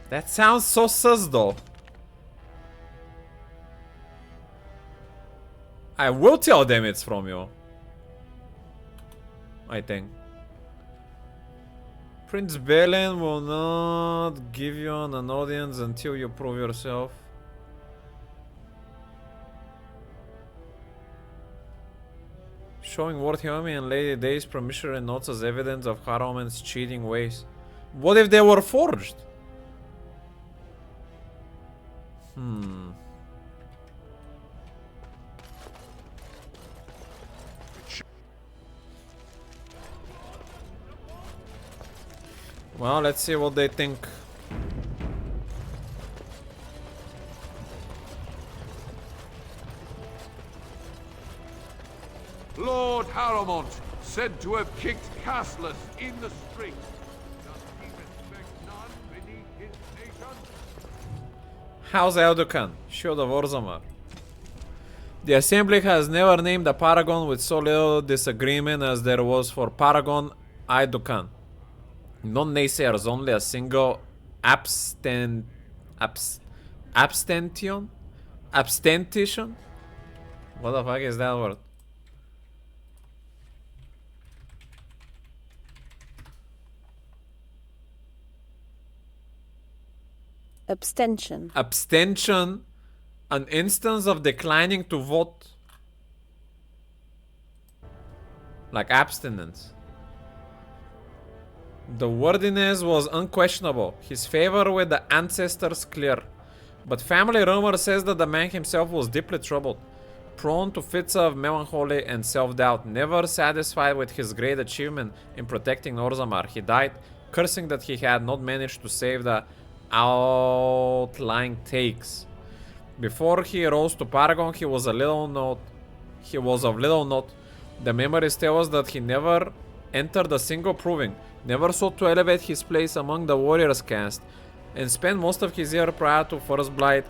That sounds so sus though. I will tell them it's from you. I think. Prince Balin will not give you an audience until you prove yourself. Showing Lord Helmy and Lady Day's promissory notes as evidence of Harrowmont's cheating ways. What if they were forged? Well, let's see what they think. Lord Harrowmont, said to have kicked castless in the streets. Does he respect none beneath his nation? How's Eldukan, Shield of Orzammar? The Assembly has never named a Paragon with so little disagreement as there was for Paragon Aidukan. No naysayers, only a single abstention? Abstention? What the fuck is that word? Abstention. Abstention, an instance of declining to vote. Like abstinence. The wordiness was unquestionable, his favor with the ancestors clear. But family rumor says that the man himself was deeply troubled, prone to fits of melancholy and self-doubt. Never satisfied with his great achievement in protecting Orzammar, he died, cursing that he had not managed to save the outlying takes. Before he rose to Paragon, he was of little note. The memories tell us that he never entered a single proving, never sought to elevate his place among the warriors caste, and spent most of his year prior to First Blight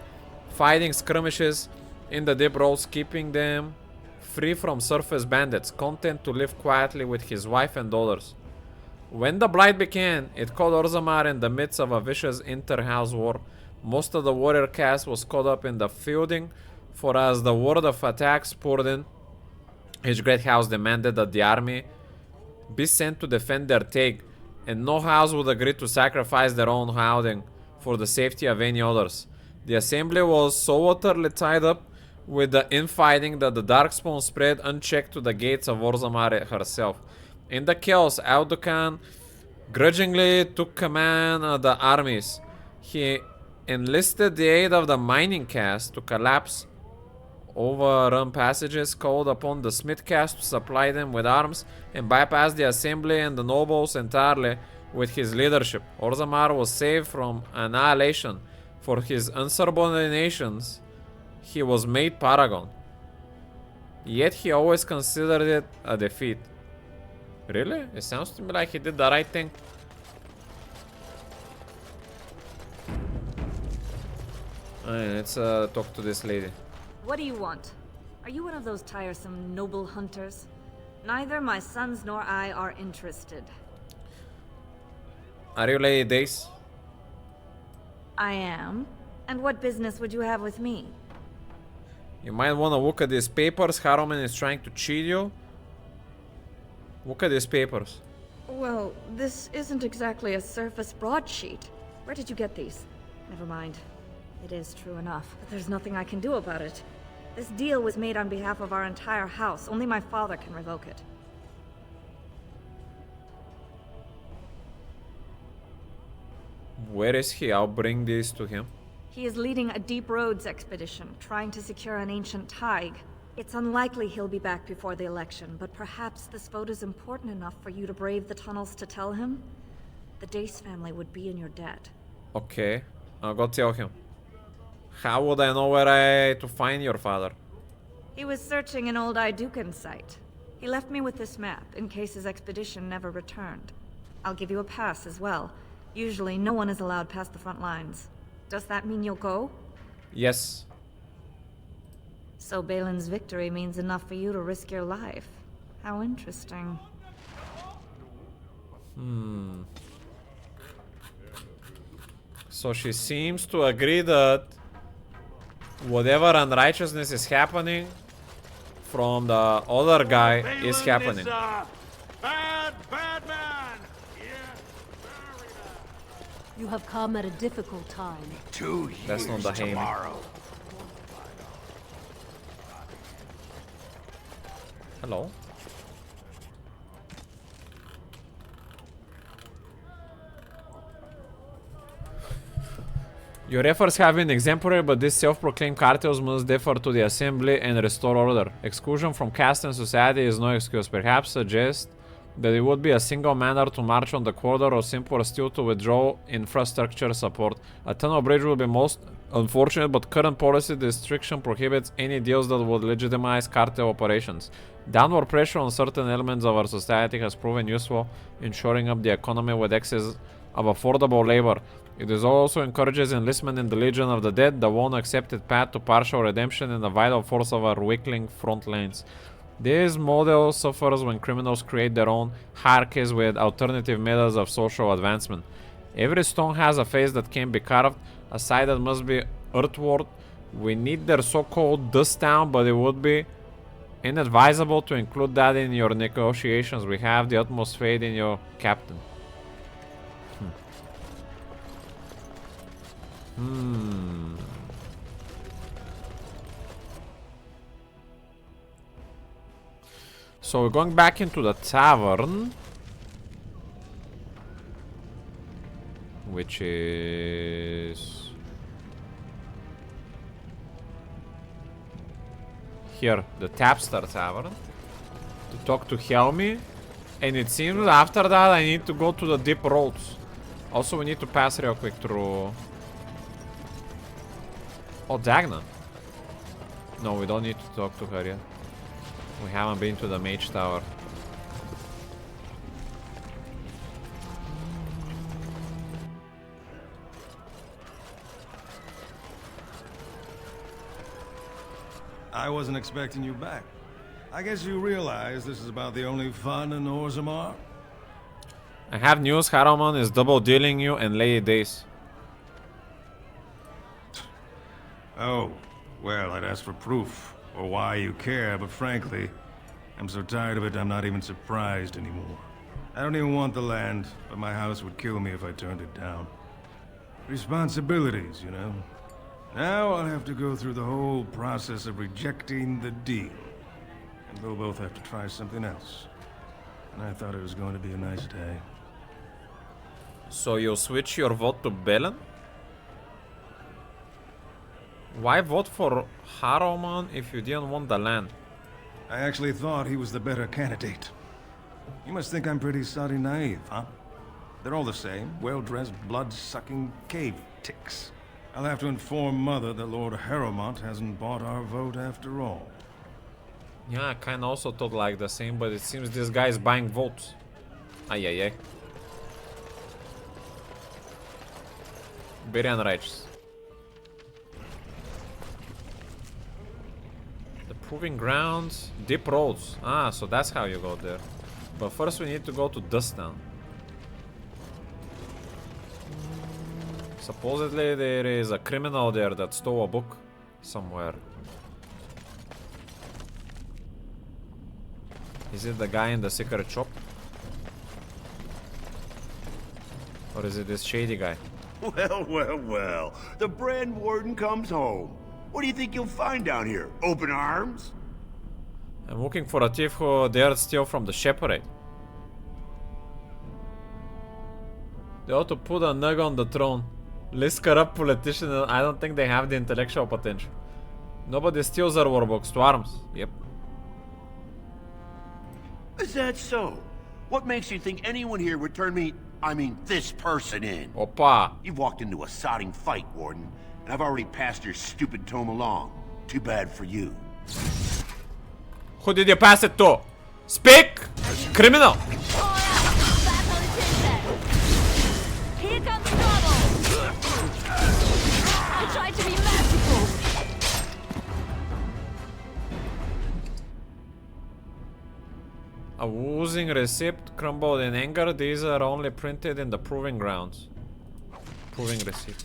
fighting skirmishes in the deep roads, keeping them free from surface bandits, content to live quietly with his wife and daughters. When the Blight began, it caught Orzammar in the midst of a vicious inter-house war. Most of the warrior caste was caught up in the feuding, for as the word of attacks poured in, each great house demanded that the army be sent to defend their take, and no house would agree to sacrifice their own housing for the safety of any others. The assembly was so utterly tied up with the infighting that the Darkspawn spread unchecked to the gates of Orzammar herself. In the chaos, Audukan grudgingly took command of the armies. He enlisted the aid of the mining caste to collapse overrun passages, called upon the smith caste to supply them with arms, and bypassed the assembly and the nobles entirely with his leadership. Orzammar was saved from annihilation. For his insubordinations, he was made Paragon. Yet he always considered it a defeat. Really? It sounds to me like he did the right thing. Alright, let's talk to this lady. What do you want? Are you one of those tiresome noble hunters? Neither my sons nor I are interested. Are you Lady Days? I am. And what business would you have with me? You might want to look at these papers. Harrowmont is trying to cheat you. Look at these papers. Well, this isn't exactly a surface broadsheet. Where did you get these? Never mind. It is true enough, but there's nothing I can do about it. This deal was made on behalf of our entire house. Only my father can revoke it. Where is he? I'll bring these to him. He is leading a deep roads expedition, trying to secure an ancient Tig. It's unlikely he'll be back before the election, but perhaps this vote is important enough for you to brave the tunnels to tell him? The Dace family would be in your debt. Okay, I'll go tell him. How would I know where to find your father? He was searching an old Idukan site. He left me with this map in case his expedition never returned. I'll give you a pass as well. Usually no one is allowed past the front lines. Does that mean you'll go? Yes. So Balin's victory means enough for you to risk your life. How interesting. So she seems to agree that whatever unrighteousness is happening from the other guy is happening. Bad man! You have come at a difficult time. 2 That's not years the Haim. tomorrow. Hello? Your efforts have been exemplary, but these self-proclaimed cartels must defer to the assembly and restore order. Exclusion from caste and society is no excuse. Perhaps suggest that it would be a single manner to march on the corridor, or simpler still to withdraw infrastructure support. A tunnel bridge will be most unfortunate, but current policy restriction prohibits any deals that would legitimize cartel operations. Downward pressure on certain elements of our society has proven useful in shoring up the economy with access of affordable labor. It is also encourages enlistment in the Legion of the Dead, the one accepted path to partial redemption and a vital force of our weakling front lines. This model suffers when criminals create their own hierarchies with alternative methods of social advancement. Every stone has a face that can be carved, a side that must be earthward. We need their so-called dust town, but it would be inadvisable to include that in your negotiations. We have the utmost faith in your captain. So we're going back into the tavern, which is here, the Tapster Tavern, to talk to Helmi, and it seems after that I need to go to the deep roads. Also, we need to pass real quick through. Oh, Dagna. No, we don't need to talk to her yet. We haven't been to the Mage Tower. I wasn't expecting you back. I guess you realize this is about the only fun in Orzammar? I have news. Harrowmont is double dealing you and Lady Dace. Oh, well, I'd ask for proof, or why you care, but frankly, I'm so tired of it I'm not even surprised anymore. I don't even want the land, but my house would kill me if I turned it down. Responsibilities, you know? Now I'll have to go through the whole process of rejecting the deal. And we'll both have to try something else. And I thought it was going to be a nice day. So you'll switch your vote to Belen? Why vote for Harrowmont if you didn't want the land? I actually thought he was the better candidate. You must think I'm pretty soddy naive, huh? They're all the same, well-dressed, blood-sucking cave ticks. I'll have to inform Mother that Lord Harrowmont hasn't bought our vote after all. Yeah, I kinda also thought like the same, but it seems this guy is buying votes. Ay, ay, ay. Very unrighteous. The Proving Grounds, Deep Roads. Ah, so that's how you go there. But first we need to go to Dust Town. Supposedly there is a criminal there that stole a book somewhere. Is it the guy in the secret shop? Or is it this shady guy? Well, well, well. The Brand Warden comes home. What do you think you'll find down here? Open arms? I'm looking for a thief who dared steal from the shepherd. They ought to put a nug on the throne. Least corrupt politician, I don't think they have the intellectual potential. Nobody steals our war books to arms. Yep. Is that so? What makes you think anyone here would turn me, I mean this person in? Opa. You've walked into a sodding fight, Warden, and I've already passed your stupid tome along. Too bad for you. Who did you pass it to? Speak! Criminal! Here comes trouble! I tried to be merciful! A oozing receipt crumbled in anger. These are only printed in the proving grounds. Proving receipt.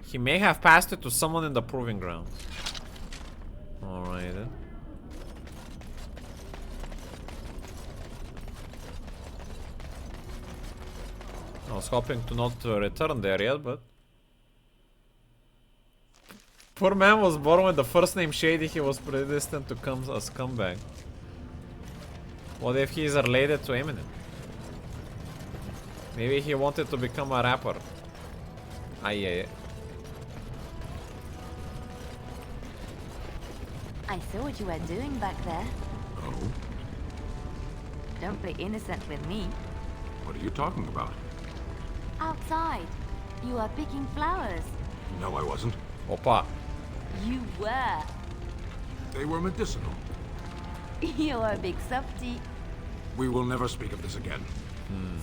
He may have passed it to someone in the proving grounds. Alright then. I was hoping to not return there yet, but... Poor man was born with the first name Shady. He was predestined to come as scumbag. What if he is related to Eminem? Maybe he wanted to become a rapper. Aye. I saw what you were doing back there. Oh? Don't play innocent with me. What are you talking about? Outside, you are picking flowers. No, I wasn't. Opa. You were. They were medicinal. You're a big softie. We will never speak of this again.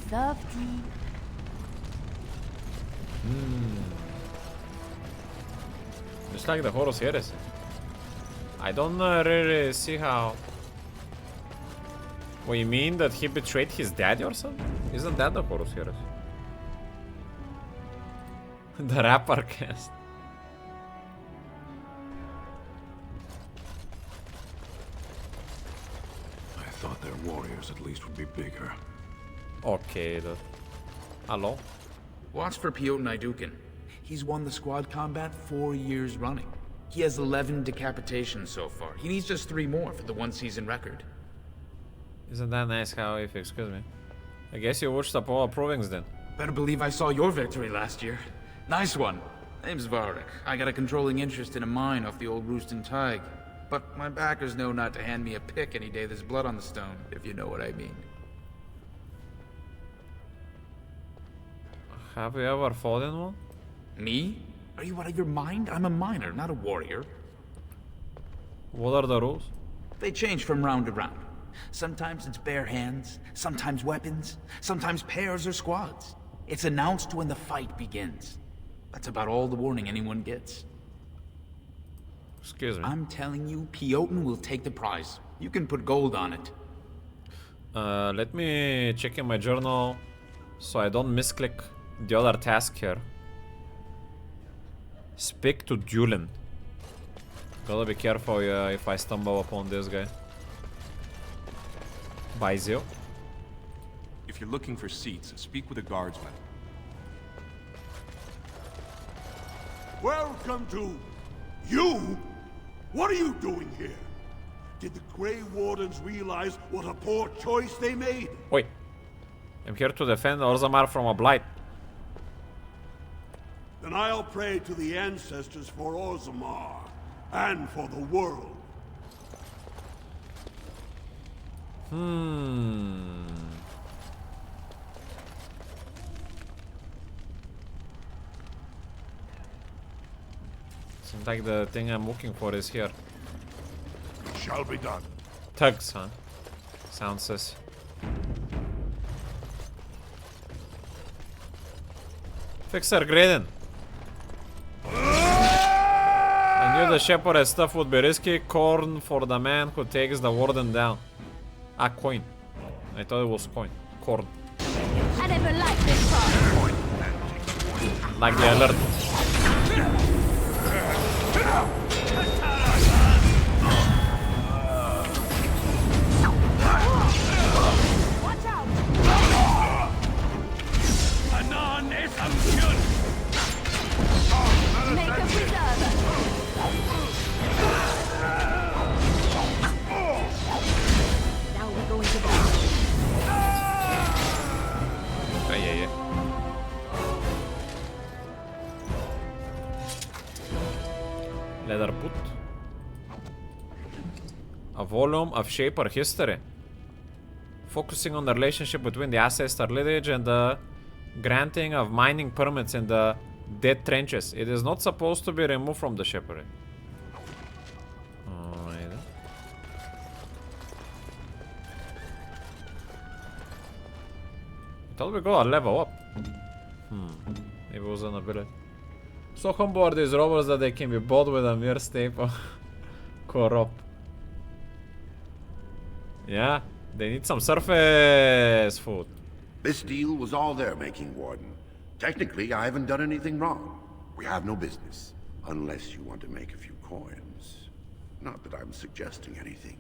Softie. Just like the Horus Heresy. I don't really see how... What, you mean that he betrayed his daddy or something? Isn't that the Horus Heresy? The rapper cast. I thought their warriors at least would be bigger. Okay, hello? Watch for Piotr Naidukin. He's won the squad combat 4 years running. He has 11 decapitations so far. He needs just 3 more for the one-season record. Isn't that nice how if excuse me? I guess you watched up all the provings then. Better believe I saw your victory last year. Nice one. Name's Varric. I got a controlling interest in a mine off the old Roostin Tig. But my backers know not to hand me a pick any day there's blood on the stone, if you know what I mean. Have you ever fought in one? Me? Are you out of your mind? I'm a miner, not a warrior. What are the rules? They change from round to round. Sometimes it's bare hands, sometimes weapons, sometimes pairs or squads. It's announced when the fight begins. That's about all the warning anyone gets. Excuse me. I'm telling you, Piotr will take the prize. You can put gold on it. Let me check in my journal so I don't misclick the other task here. Speak to Dulin. Gotta be careful if I stumble upon this guy. Baizio. If you're looking for seats, speak with a guardsman. Welcome to... You? What are you doing here? Did the Grey Wardens realize what a poor choice they made? Wait. I'm here to defend Orzammar from a blight. Then I'll pray to the ancestors for Orzammar, and for the world. Seems like the thing I'm looking for is here. It shall be done. Thugs, huh? Sounds sus. Fixer Graydon. I knew the shepherd stuff would be risky. Corn for the man who takes the warden down. Ah, coin. I thought it was coin. Corn. I never liked this part. Like the alert. Watch out! Anon is good. Make a preserver. Now we're going to battle. A volume of Shaper history. Focusing on the relationship between the ancestor lineage and the granting of mining permits in the dead trenches. It is not supposed to be removed from the Shaper. I thought we got a level up. Maybe it was an ability. So humble are these robbers that they can be bought with a mere staple. Corrupt. Yeah, they need some surface food. This deal was all their making, Warden. Technically, I haven't done anything wrong. We have no business. Unless you want to make a few coins. Not that I'm suggesting anything.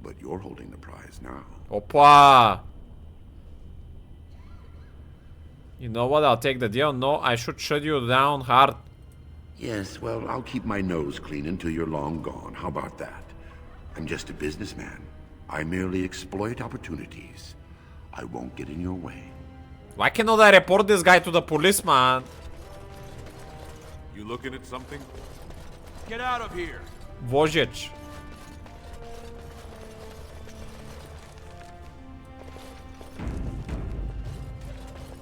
But you're holding the prize now. Opa! You know what? I'll take the deal. No, I should shut you down hard. Yes, well, I'll keep my nose clean until you're long gone. How about that? I'm just a businessman. I merely exploit opportunities. I won't get in your way. Why cannot I report this guy to the police, man? You looking at something? Get out of here! Vozic.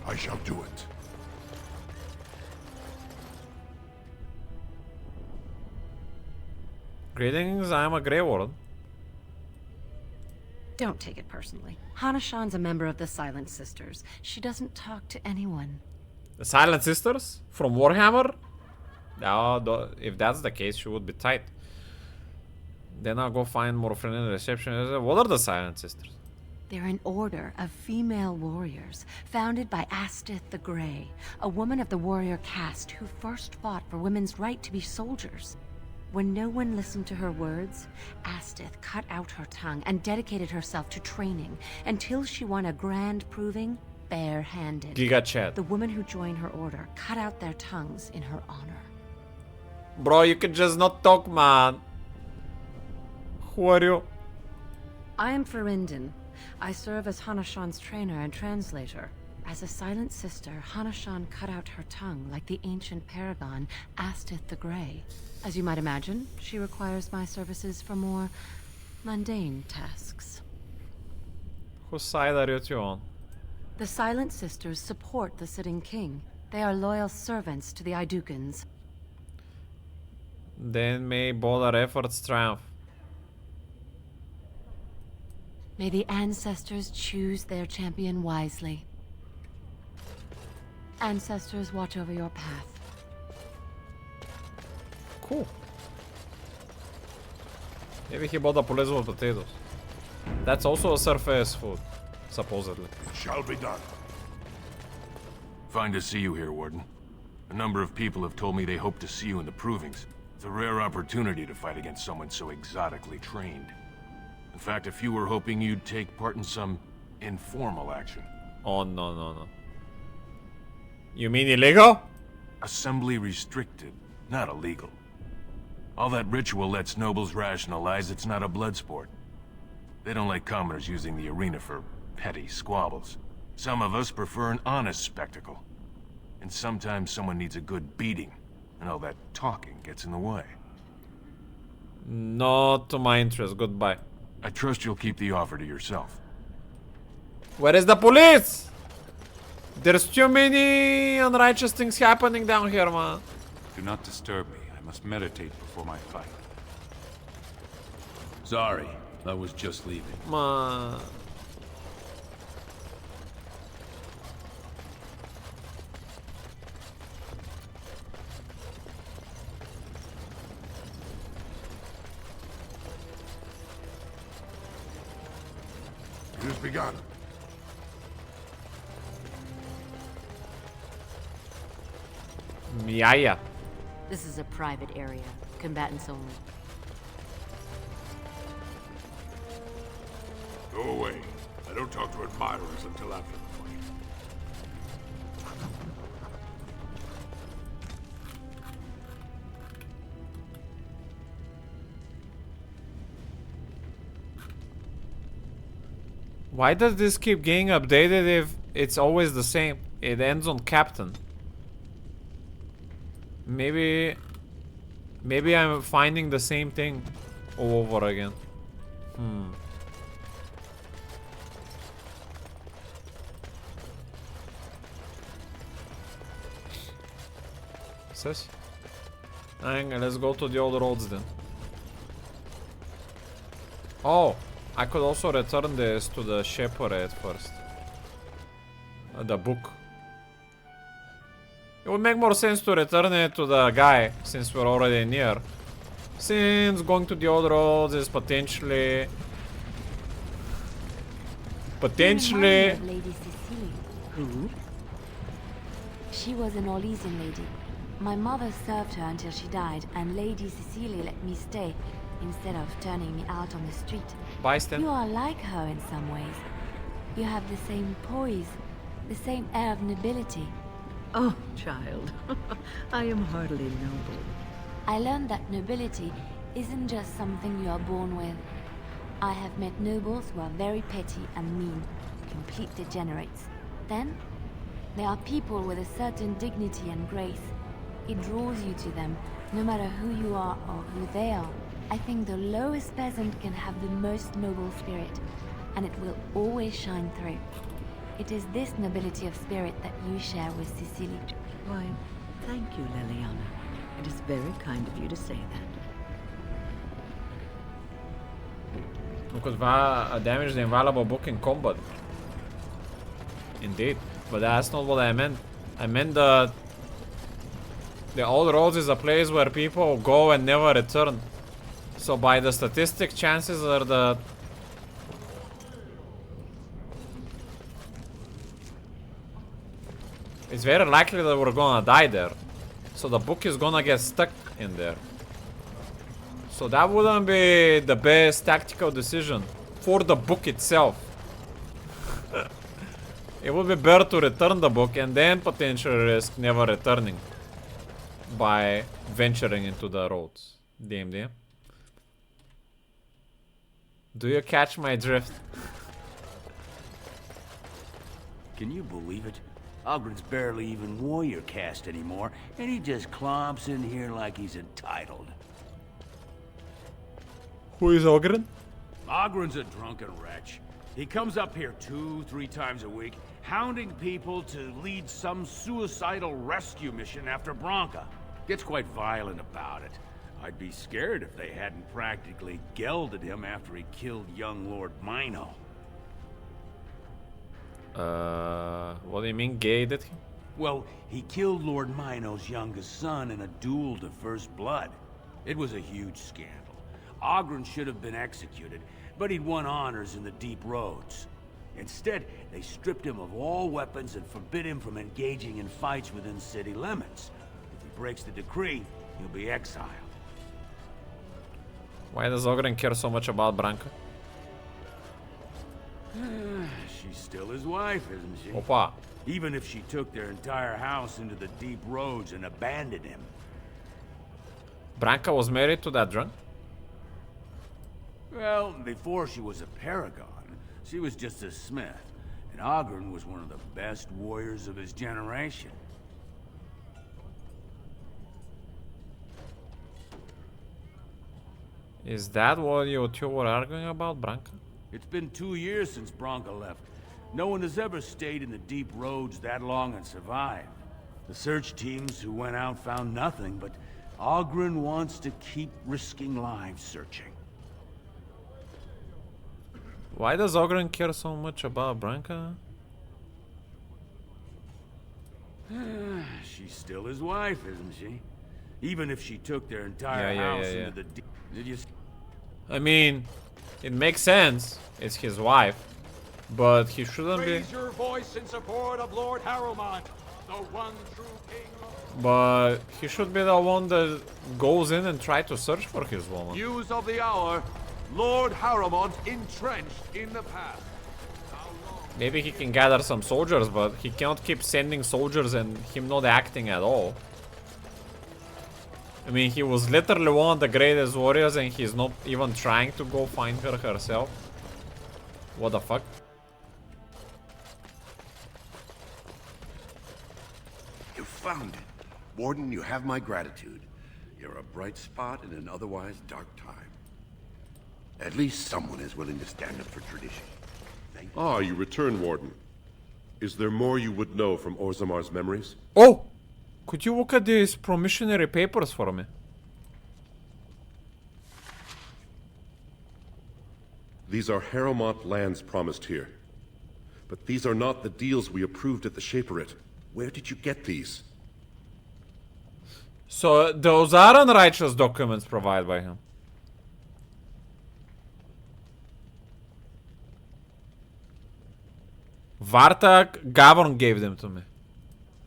I shall do it. Greetings, I am a Grey Warden. Don't take it personally. Hana-shan's a member of the Silent Sisters. She doesn't talk to anyone. The Silent Sisters? From Warhammer? No, if that's the case, she would be tight. Then I'll go find more friendly reception. What are the Silent Sisters? They're an order of female warriors, founded by Astith the Grey, a woman of the warrior caste who first fought for women's right to be soldiers. When no one listened to her words, Astith cut out her tongue and dedicated herself to training until she won a grand proving bare-handed. Giga Chat. The women who joined her order cut out their tongues in her honor. Bro, you can just not talk, man. Who are you? I am Ferinden. I serve as Hana-shan's trainer and translator. As a Silent Sister, Hana-shan cut out her tongue like the ancient paragon, Astith the Grey. As you might imagine, she requires my services for more mundane tasks. Whose side are you on? The Silent Sisters support the sitting king. They are loyal servants to the Idukans. Then may both our efforts triumph. May the ancestors choose their champion wisely. Ancestors, watch over your path. Cool. Maybe he bought a police with potatoes. That's also a surface food, supposedly. Shall be done. Fine to see you here, Warden. A number of people have told me they hope to see you in the provings. It's a rare opportunity to fight against someone so exotically trained. In fact, a few were hoping you'd take part in some informal action. Oh, no. You mean illegal? Assembly restricted, not illegal. All that ritual lets nobles rationalize it's not a blood sport. They don't like commoners using the arena for petty squabbles. Some of us prefer an honest spectacle. And sometimes someone needs a good beating, and all that talking gets in the way. Not to my interest, goodbye. I trust you'll keep the offer to yourself. Where is the police? There's too many unrighteous things happening down here, man. Do not disturb me. I must meditate before my fight. Sorry, I was just leaving. Man. It has begun. Yeah. This is a private area. Combatants only. Go away. I don't talk to admirers until after the fight. Why does this keep getting updated if it's always the same? It ends on Captain. Maybe I'm finding the same thing all over again. Says? Hang on, let's go to the old roads then. Oh, I could also return this to the shepherd at first. The book. It would make more sense to return it to the guy, since we're already near. Since going to the old roads is potentially... Lady Cecilia. Who? She was an Orlesian lady. My mother served her until she died, and Lady Cecilia let me stay, instead of turning me out on the street. Bystand. You are like her in some ways. You have the same poise, the same air of nobility. Oh, child. I am hardly noble. I learned that nobility isn't just something you are born with. I have met nobles who are very petty and mean, complete degenerates. Then, there are people with a certain dignity and grace. It draws you to them, no matter who you are or who they are. I think the lowest peasant can have the most noble spirit, and it will always shine through. It is this nobility of spirit that you share with Cecilia. Why, thank you, Liliana. It is very kind of you to say that. You could damage the invaluable book in combat. Indeed, but that's not what I meant. I meant that the old roads is a place where people go and never return. So by the statistic, chances are that it's very likely that we're gonna die there. So the book is gonna get stuck in there. So that wouldn't be the best tactical decision for the book itself. It would be better to return the book and then potentially risk never returning by venturing into the roads. DMD. Do you catch my drift? Can you believe it? Ogren's barely even warrior caste anymore, and he just clomps in here like he's entitled. Who is Ogren? Ogren's a drunken wretch. He comes up here 2-3 times a week, hounding people to lead some suicidal rescue mission after Branca. Gets quite violent about it. I'd be scared if they hadn't practically gelded him after he killed young Lord Mino. What do you mean, gated him? Well, he killed Lord Mino's youngest son in a duel to first blood. It was a huge scandal. Ogren should have been executed, but he'd won honors in the deep roads. Instead, they stripped him of all weapons and forbid him from engaging in fights within city limits. If he breaks the decree, he'll be exiled. Why does Ogren care so much about Branca? She's still his wife, isn't she? Opa. Even if she took their entire house into the deep roads and abandoned him. Branca was married to that drunk? Well, before she was a paragon, she was just a smith. And Ogren was one of the best warriors of his generation. Is that what you two were arguing about, Branca? It's been 2 years since Branca left. No one has ever stayed in the deep roads that long and survived. The search teams who went out found nothing, but Ogren wants to keep risking lives searching. Why does Ogren care so much about Branca? She's still his wife, isn't she? Even if she took their entire house into the deep... Did you... I mean, it makes sense. It's his wife. But he shouldn't be... Raise your voice in support of Lord Harrowmont, the one true king of... But he should be the one that goes in and try to search for his woman. News of the hour. Lord Harrowmont entrenched in the past. Maybe he can gather some soldiers, but he cannot keep sending soldiers and him not acting at all. I mean, he was literally one of the greatest warriors and he's not even trying to go find her herself. What the fuck? You found it. Warden, you have my gratitude. You're a bright spot in an otherwise dark time. At least someone is willing to stand up for tradition. Ah, you return, Warden. Is there more you would know from Orzamar's memories? Oh! Could you look at these promissionary papers for me? These are Harrowmont lands promised here. But these are not the deals we approved at the Shaperate. Where did you get these? So, those are unrighteous documents provided by him. Vartak Gavron gave them to me.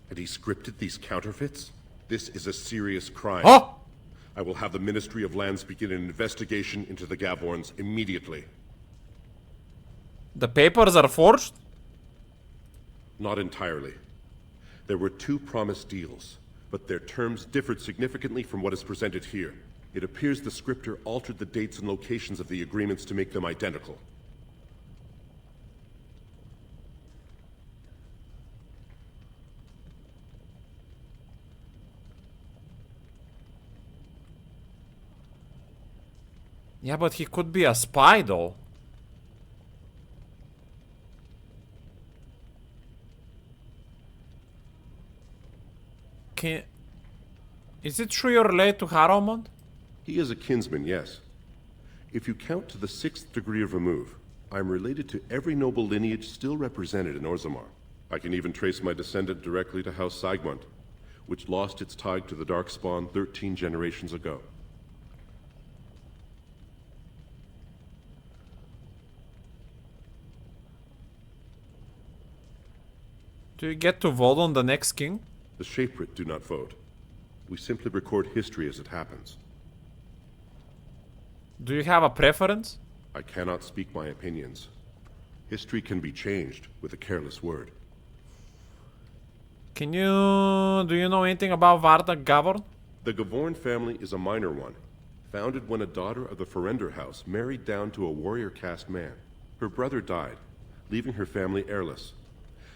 And he scripted these counterfeits? This is a serious crime. Oh! I will have the Ministry of Lands begin an investigation into the Gavorns immediately. The papers are forged? Not entirely. There were 2 promised deals, but their terms differed significantly from what is presented here. It appears the scripter altered the dates and locations of the agreements to make them identical. Yeah, but he could be a spy, though. Is it true you're related to Harrowmont? He is a kinsman, yes. If you count to the 6th degree of remove, I'm related to every noble lineage still represented in Orzammar. I can even trace my descendant directly to House Sigmund, which lost its tie to the Darkspawn 13 generations ago. Do you get to vote on the next king? The Shaperate do not vote. We simply record history as it happens. Do you have a preference? I cannot speak my opinions. History can be changed with a careless word. Do you know anything about Vartak Gavorn? The Gavorn family is a minor one, founded when a daughter of the Ferender house married down to a warrior caste man. Her brother died, leaving her family heirless.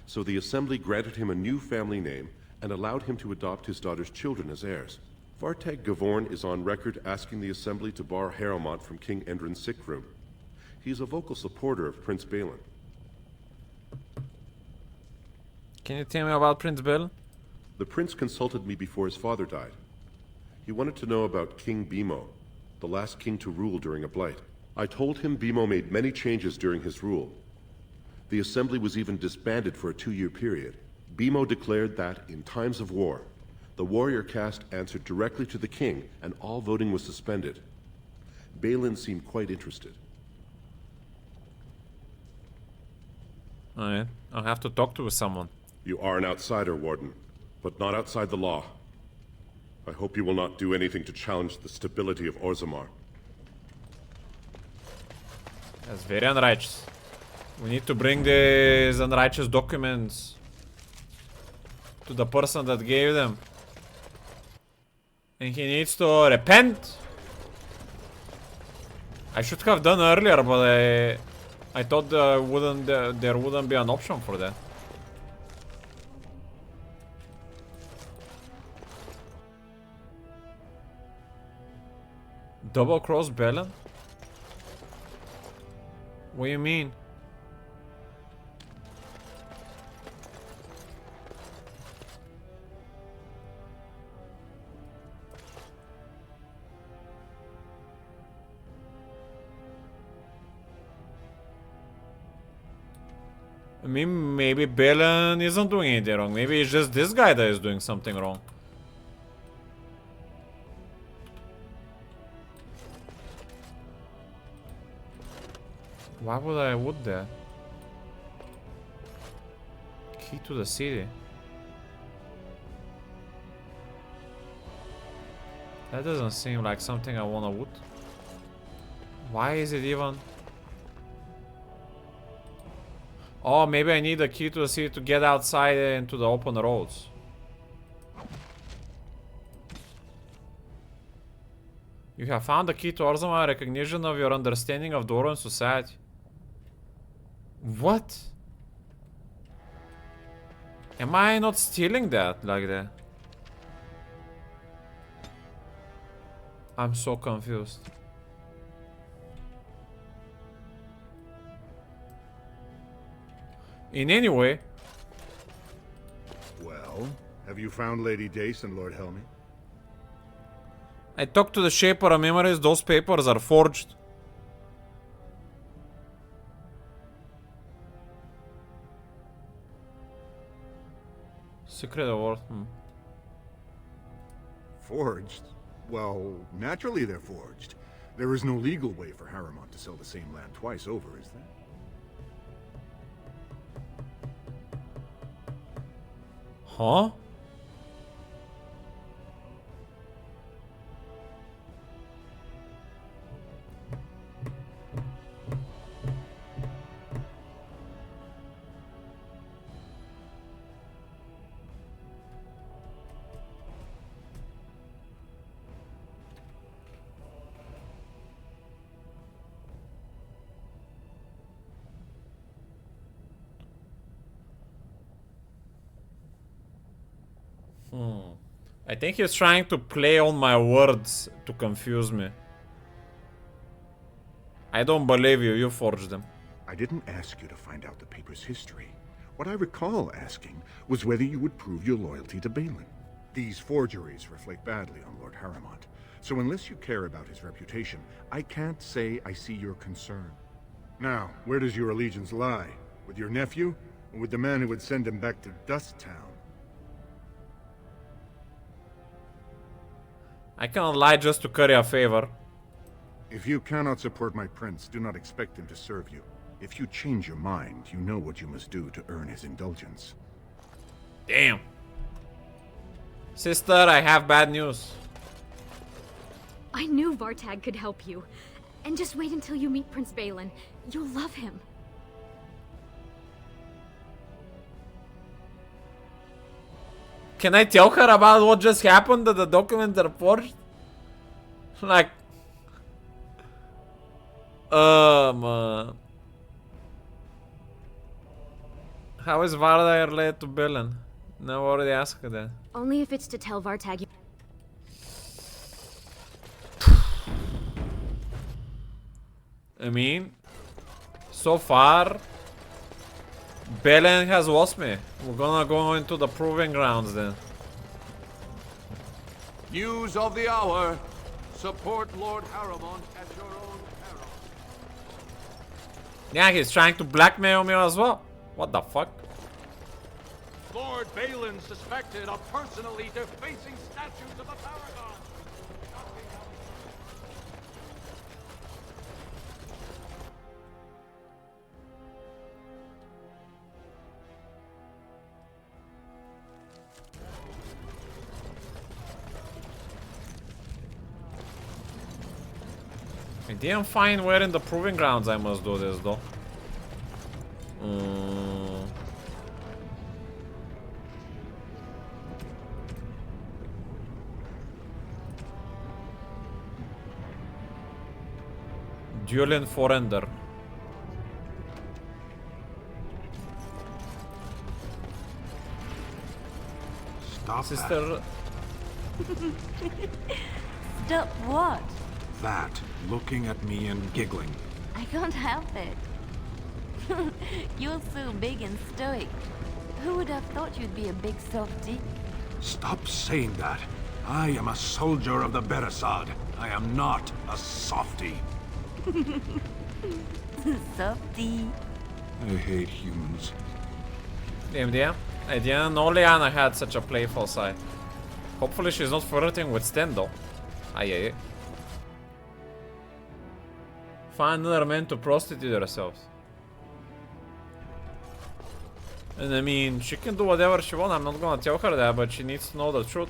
So the Assembly granted him a new family name and allowed him to adopt his daughter's children as heirs. Vartag Gavorn is on record asking the Assembly to bar Harrowmont from King Endrin's sick room. He is a vocal supporter of Prince Balin. Can you tell me about Prince Balin? The prince consulted me before his father died. He wanted to know about King Bimo, the last king to rule during a blight. I told him Bimo made many changes during his rule. The Assembly was even disbanded for a 2-year period. Bimo declared that, in times of war, the warrior caste answered directly to the king, and all voting was suspended. Balin seemed quite interested. Alright, I'll have to talk to someone. You are an outsider, Warden, but not outside the law. I hope you will not do anything to challenge the stability of Orzammar. That's very unrighteous. We need to bring these unrighteous documents to the person that gave them. And he needs to repent. I should have done earlier, but I thought there wouldn't be an option for that. Double cross Balin? What do you mean? I mean, maybe Balin isn't doing anything wrong. Maybe it's just this guy that is doing something wrong. Why would that? Key to the city. That doesn't seem like something I wanna would. Why is it even? Oh, maybe I need a key to the city to get outside into the open roads. You have found the key to Orzammar, recognition of your understanding of Doran society. What? Am I not stealing that like that? I'm so confused. in any way. Well, have you found Lady Dace and Lord Helmy? I talked to the Shaper of Memories. Those papers are forged. Secret award. Forged? Well, naturally they're forged. There is no legal way for Harrowmont to sell the same land twice over, is there? Huh? I think he's trying to play on my words to confuse me. I don't believe you. You forged them. I didn't ask you to find out the paper's history. What I recall asking was whether you would prove your loyalty to Balin. These forgeries reflect badly on Lord Harrowmont, so unless you care about his reputation, I can't say I see your concern. Now, where does your allegiance lie? With your nephew, or with the man who would send him back to Dust Town? I cannot lie just to curry a favor. If you cannot support my prince, do not expect him to serve you. If you change your mind, you know what you must do to earn his indulgence. Damn. Sister, I have bad news. I knew Vartag could help you. And just wait until you meet Prince Balin. You'll love him. Can I tell her about what just happened, that the documents are forged? Like... man. How is Varda related to Balin? No, I already asked her that. Only if it's to tell Vartag you... I mean, so far, Balin has lost me. We're gonna go into the proving grounds then. News of the hour. Support Lord Harrowmont at your own peril. Yeah, he's trying to blackmail me as well. What the fuck? Lord Balin suspected of personally defacing statues of the Paragon. I didn't find where in the proving grounds I must do this though. Dueling Forender. Stop Sister. Stop what? that. Looking at me and giggling. I can't help it. You're so big and stoic. Who would have thought you'd be a big softy? Stop saying that. I am a soldier of the Beresad. I am not a softy. Softy. I hate humans. Damn. I didn't know Liana had such a playful side. Hopefully she's not flirting with Sten though. Aye. Find another man to prostitute herself. And I mean, she can do whatever she wants. I'm not gonna tell her that, but she needs to know the truth.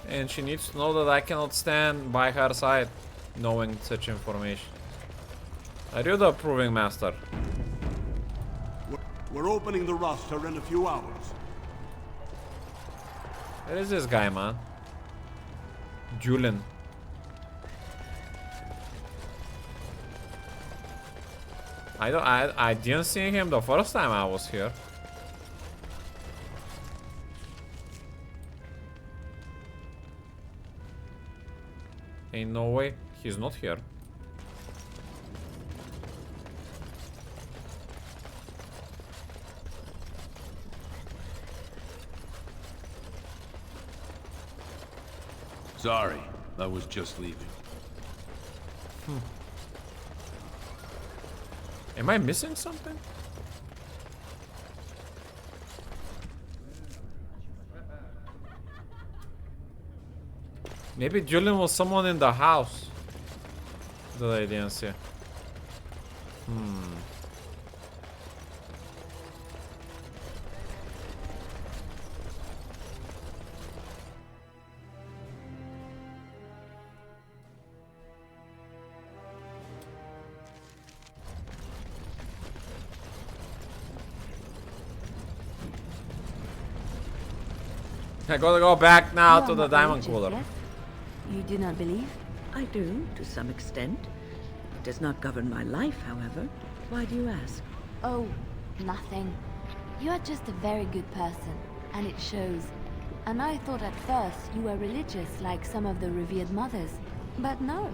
And she needs to know that I cannot stand by her side knowing such information. Are you the approving master? We're opening the roster in a few hours. Where is this guy, man? Julian. I didn't see him the first time I was here. Ain't no way he's not here. Sorry, I was just leaving. Am I missing something? Maybe Julian was someone in the house that I didn't see. I gotta go back now You to are the not diamond religious, cooler. yes? You do not believe? I do, to some extent. It does not govern my life, however. Why do you ask? Oh, nothing. You are just a very good person, and it shows. And I thought at first you were religious like some of the revered mothers. But no.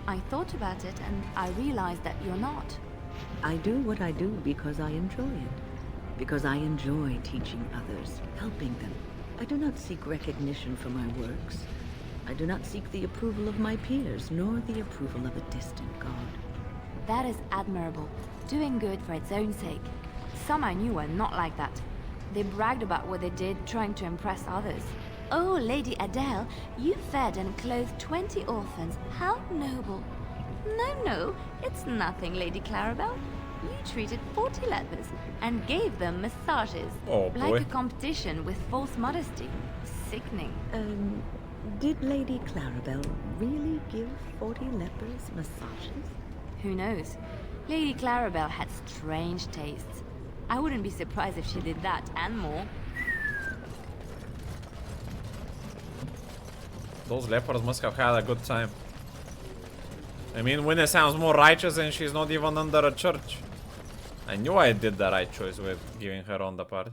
I thought about it and I realized that you're not. I do what I do because I enjoy it. Because I enjoy teaching others, helping them. I do not seek recognition for my works. I do not seek the approval of my peers, nor the approval of a distant god. That is admirable. Doing good for its own sake. Some I knew were not like that. They bragged about what they did, trying to impress others. Oh, Lady Adele, you fed and clothed 20 orphans. How noble. No, it's nothing, Lady Clarabelle. You treated 40 lepers and gave them massages. Oh, boy. Like a competition with false modesty. Sickening. Did Lady Clarabelle really give 40 lepers massages? Who knows? Lady Clarabelle had strange tastes. I wouldn't be surprised if she did that and more. Those lepers must have had a good time. I mean, Winnie sounds more righteous and she's not even under a church. I knew I did the right choice with giving her on the party.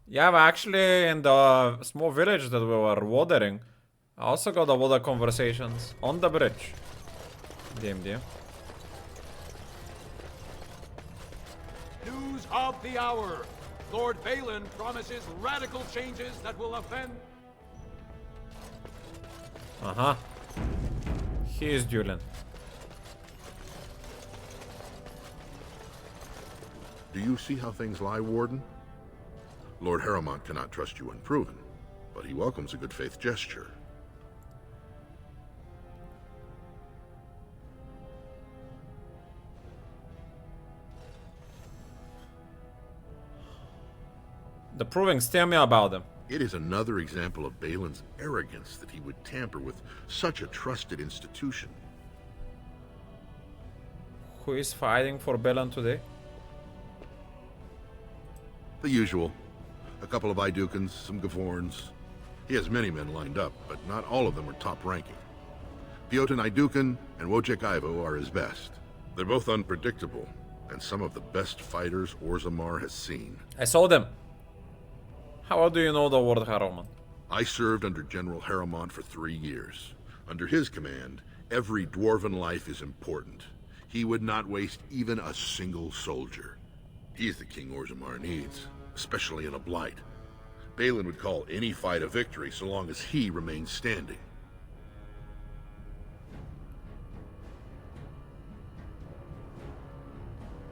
Yeah, but actually in the small village that we were watering, I also got a lot of conversations on the bridge. DMD. News of the hour. Lord Balin promises radical changes that will offend... Uh-huh. He is Julian. Do you see how things lie, Warden? Lord Harrowmont cannot trust you unproven, but he welcomes a good faith gesture. The provings, tell me about them. It is another example of Balin's arrogance that he would tamper with such a trusted institution. Who is fighting for Balin today? The usual. A couple of Idukans, some Gavorns. He has many men lined up, but not all of them are top-ranking. Piotin Idukan and Wojciech Ivo are his best. They're both unpredictable, and some of the best fighters Orzammar has seen. I saw them. How well do you know the word Harrowmont? I served under General Harrowmont for 3 years. Under his command, every dwarven life is important. He would not waste even a single soldier. He's the king Orzammar needs, especially in a blight. Balin would call any fight a victory so long as he remains standing.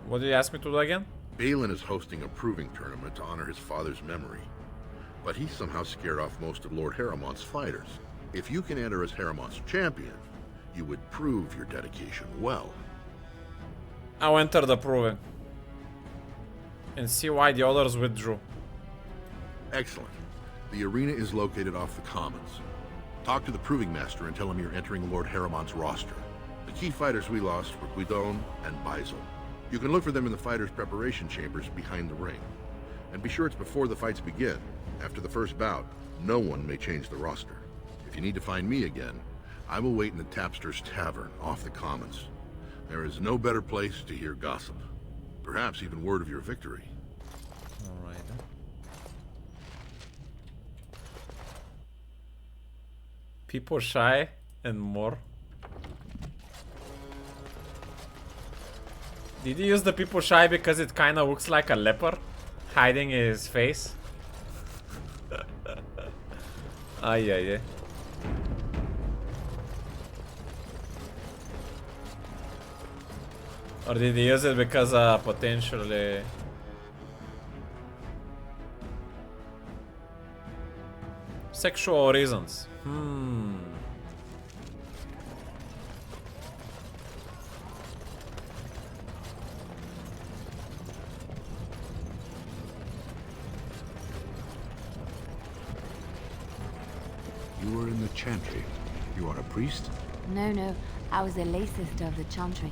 What did you ask me to do again? Balin is hosting a proving tournament to honor his father's memory. But he somehow scared off most of Lord Harrowmont's fighters. If you can enter as Harrowmont's champion, you would prove your dedication well. I'll enter the proving. And see why the others withdrew. Excellent. The arena is located off the Commons. Talk to the Proving Master and tell him you're entering Lord Harrowmont's roster. The key fighters we lost were Guidon and Baisel. You can look for them in the fighters' preparation chambers behind the ring. And be sure it's before the fights begin. After the first bout, no one may change the roster. If you need to find me again, I will wait in the Tapster's Tavern off the Commons. There is no better place to hear gossip. Perhaps even word of your victory. Alright. People shy and more. Did he use the people shy because it kinda looks like a leper hiding his face? Ay, ay, ay. Or did he use it because potentially... sexual reasons? You were in the Chantry. You are a priest? No, I was a lay sister of the Chantry.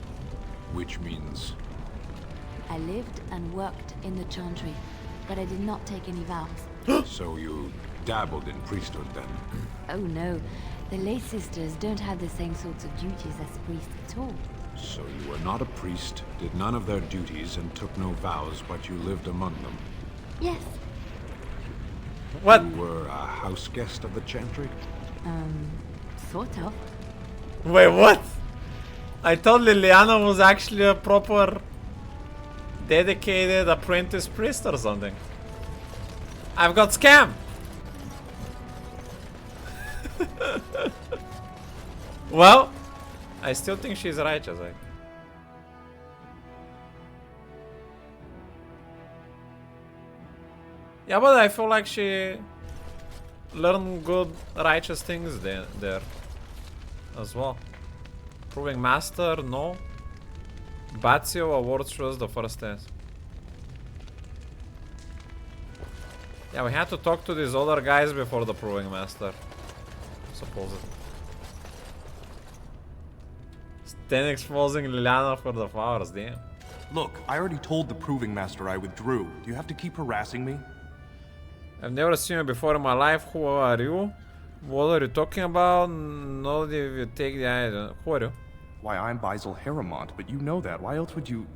Which means... I lived and worked in the Chantry, but I did not take any vows. So you dabbled in priesthood then? Oh no, the lay sisters don't have the same sorts of duties as priests at all. So you were not a priest, did none of their duties, and took no vows, but you lived among them? Yes. What? You were a house guest of the Chantry? Sort of. Wait, what? I thought Liliana was actually a proper dedicated apprentice priest or something. I've got scammed! Well, I still think she's righteous. Yeah, but I feel like she learned good, righteous things there as well. Proving master, no. Bazio awards shows the first test. Yeah, we had to talk to these other guys before the proving master. Supposedly. 10 exposing Liliana for the flowers, damn. Look, I already told the proving master I withdrew. Do you have to keep harassing me? I've never seen you before in my life. Who are you? What are you talking about? No, if you take the idea. Who are you? Why, I'm Basil Harrowmont, but you know that. Why else would you...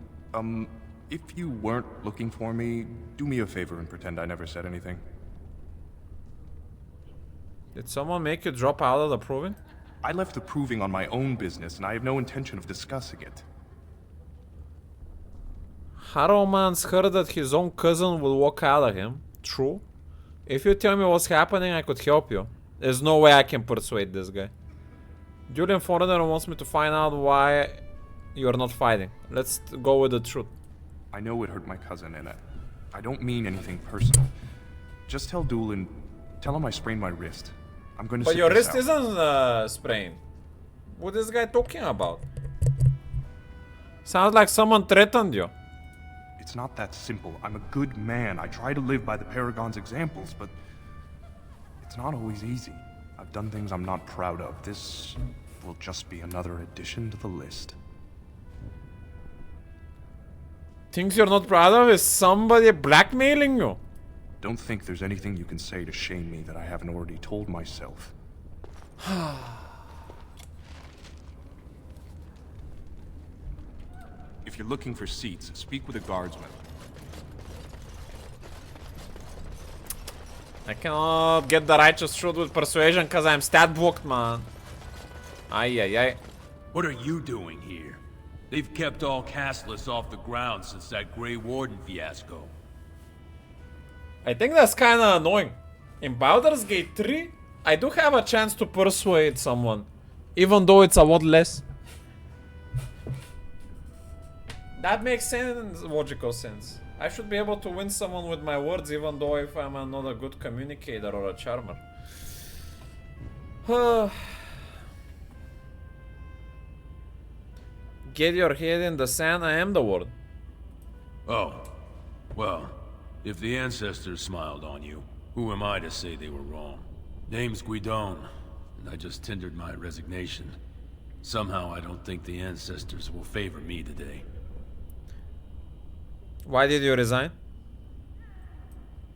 if you weren't looking for me, do me a favor and pretend I never said anything. Did someone make you drop out of the proving? I left the proving on my own business, and I have no intention of discussing it. Harrowmant's heard that his own cousin will walk out of him. True. If you tell me what's happening, I could help you. There's no way I can persuade this guy. Julian Foreigner wants me to find out why you're not fighting. Let's go with the truth. I know it hurt my cousin, and I don't mean anything personal. Just tell Doolin, tell him I sprained my wrist. I'm going to But sit your this wrist out. isn't sprained. What is this guy talking about? Sounds like someone threatened you. It's not that simple. I'm a good man. I try to live by the Paragon's examples, but it's not always easy. I've done things I'm not proud of. This will just be another addition to the list. Things you're not proud of is somebody blackmailing you. Don't think there's anything you can say to shame me that I haven't already told myself. If you're looking for seats, speak with a guardsman. I cannot get the righteous truth with persuasion because I'm stat blocked, man. Ay. What are you doing here? They've kept all castless off the ground since that Grey Warden fiasco. I think that's kind of annoying. In Baldur's Gate 3, I do have a chance to persuade someone, even though it's a lot less. That makes sense, logical sense. I should be able to win someone with my words, even though if I'm not a good communicator or a charmer. Get your head in the sand, I am the warden. Oh, well, if the ancestors smiled on you, who am I to say they were wrong? Name's Guidon, and I just tendered my resignation. Somehow I don't think the ancestors will favor me today. Why did you resign?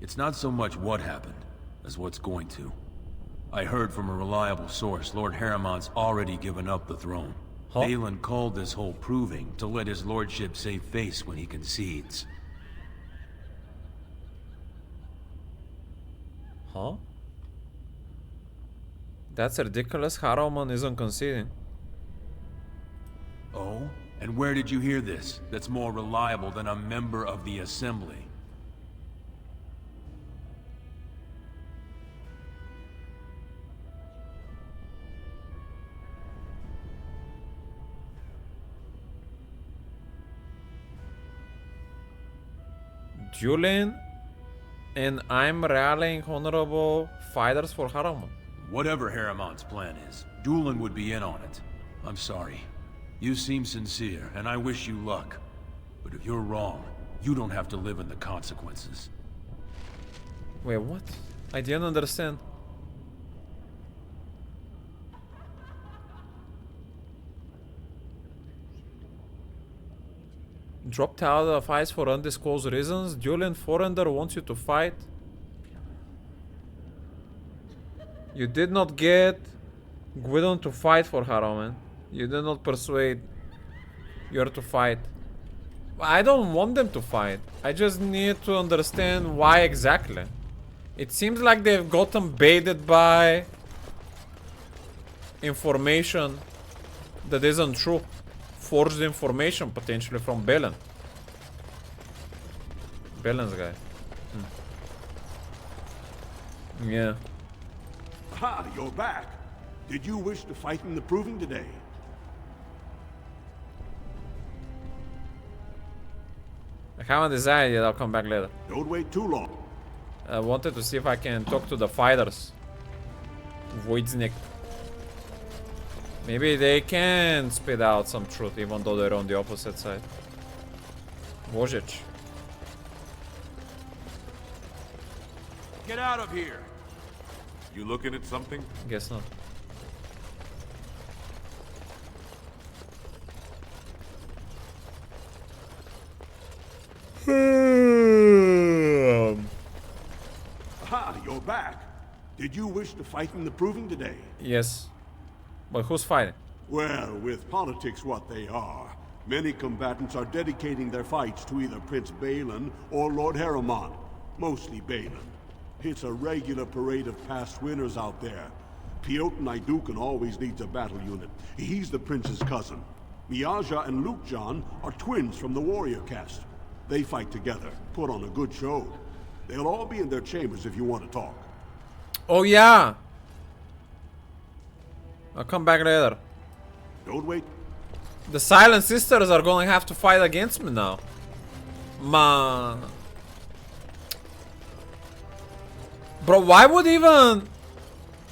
It's not so much what happened, as what's going to. I heard from a reliable source Lord Harrowmont's already given up the throne. Huh? Balin called this whole proving to let his lordship save face when he concedes. Huh? That's ridiculous. Harrowmont isn't conceding. Oh? And where did you hear this? That's more reliable than a member of the Assembly. Julian, and I'm rallying honorable fighters for Harrowmont. Whatever Harrowmont's plan is, Doolin would be in on it. I'm sorry. You seem sincere, and I wish you luck. But if you're wrong, you don't have to live in the consequences. Wait, what? I didn't understand. Dropped out of fights for undisclosed reasons. Julian Forender wants you to fight. You did not get Gwydon to fight for Harrowmont. You did not persuade her to fight. I don't want them to fight. I just need to understand why exactly. It seems like they've gotten baited by information that isn't true. Forged information potentially from Balin. Balin's guy. Yeah. Ha, you're back. Did you wish to fight in the proving today? I haven't decided yet, I'll come back later. Don't wait too long. I wanted to see if I can talk to the fighters. Voidsnik. Maybe they can spit out some truth even though they're on the opposite side. Vozic. Get out of here! You looking at something? Guess not. Ha, you're back. Did you wish to fight in the proving today? Yes. But who's fighting? Well, with politics what they are, many combatants are dedicating their fights to either Prince Balin or Lord Harrowmont. Mostly Balin. It's a regular parade of past winners out there. Piotr Naidukan always leads a battle unit. He's the prince's cousin. Miaja and Lukejan are twins from the warrior caste. They fight together, put on a good show. They'll all be in their chambers if you want to talk. Oh yeah! I'll come back later. Don't wait. The Silent Sisters are gonna have to fight against me now. Man. Bro, why would even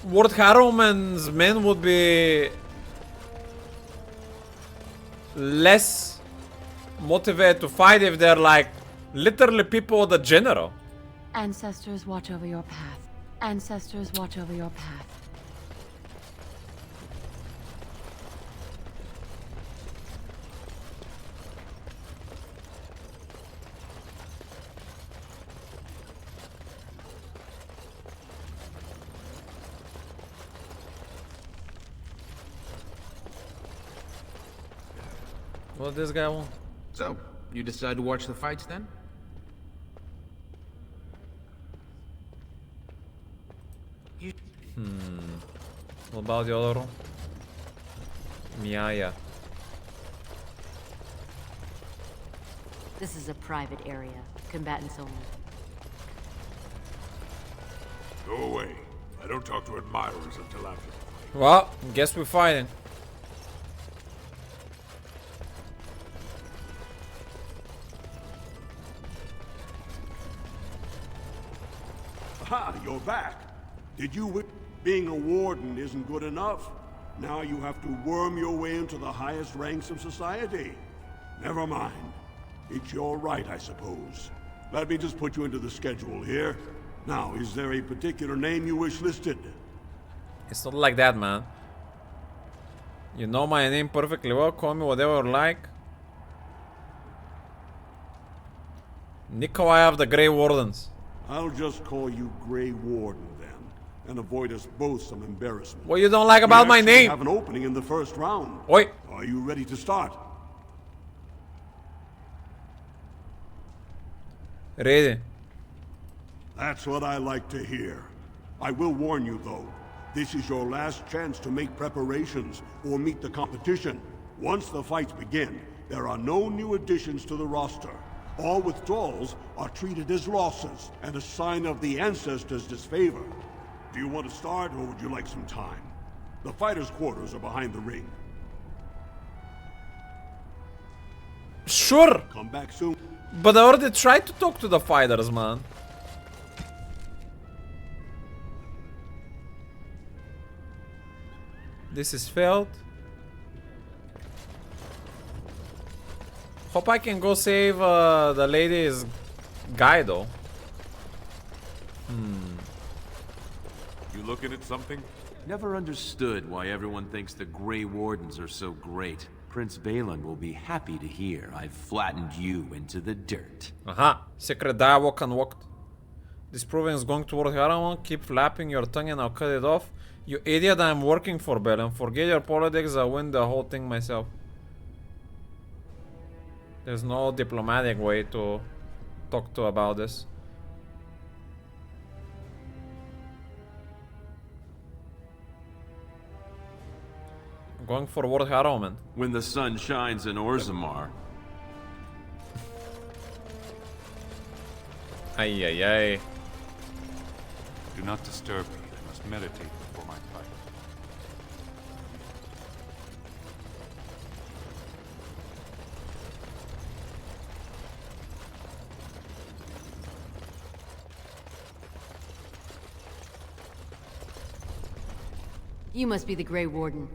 Lord Harrowmont's men would be less motivated to fight if they're like literally people of the general? Ancestors watch over your path. Ancestors watch over your path. What does this guy want? So, you decide to watch the fights then? What about the other one? Miaya. This is a private area. Combatants only. Go away. I don't talk to admirers until after the fight. Well, guess we're fighting. Ha, you're back. Did you being a warden isn't good enough? Now you have to worm your way into the highest ranks of society. Never mind. It's your right, I suppose. Let me just put you into the schedule here. Now, is there a particular name you wish listed? It's not like that, man. You know my name perfectly well. Call me whatever you like. Nikolai of the Grey Wardens. I'll just call you Grey Warden then, and avoid us both some embarrassment. What you don't like about my name? We have an opening in the first round. Oi. Are you ready to start? Ready. That's what I like to hear. I will warn you though, this is your last chance to make preparations or meet the competition. Once the fights begin, there are no new additions to the roster. All withdrawals are treated as losses and a sign of the ancestors' disfavor. Do you want to start or would you like some time? The fighters' quarters are behind the ring. Sure! Come back soon. But I already tried to talk to the fighters, man. This is failed. Hope I can go save the lady's guy though. You looking at something? Never understood why everyone thinks the Grey Wardens are so great. Prince Balin will be happy to hear I've flattened you into the dirt. Aha, secret dialogue unlocked. Disproving is going toward Harrowmont. Keep flapping your tongue and I'll cut it off. You idiot, I'm working for Balin. Forget your politics, I'll win the whole thing myself. There's no diplomatic way to talk to about this. I'm going for Lord Harrowmont. When the sun shines in Orzammar. Ay ay ay. Do not disturb me. I must meditate before my fight. You must be the Grey Warden.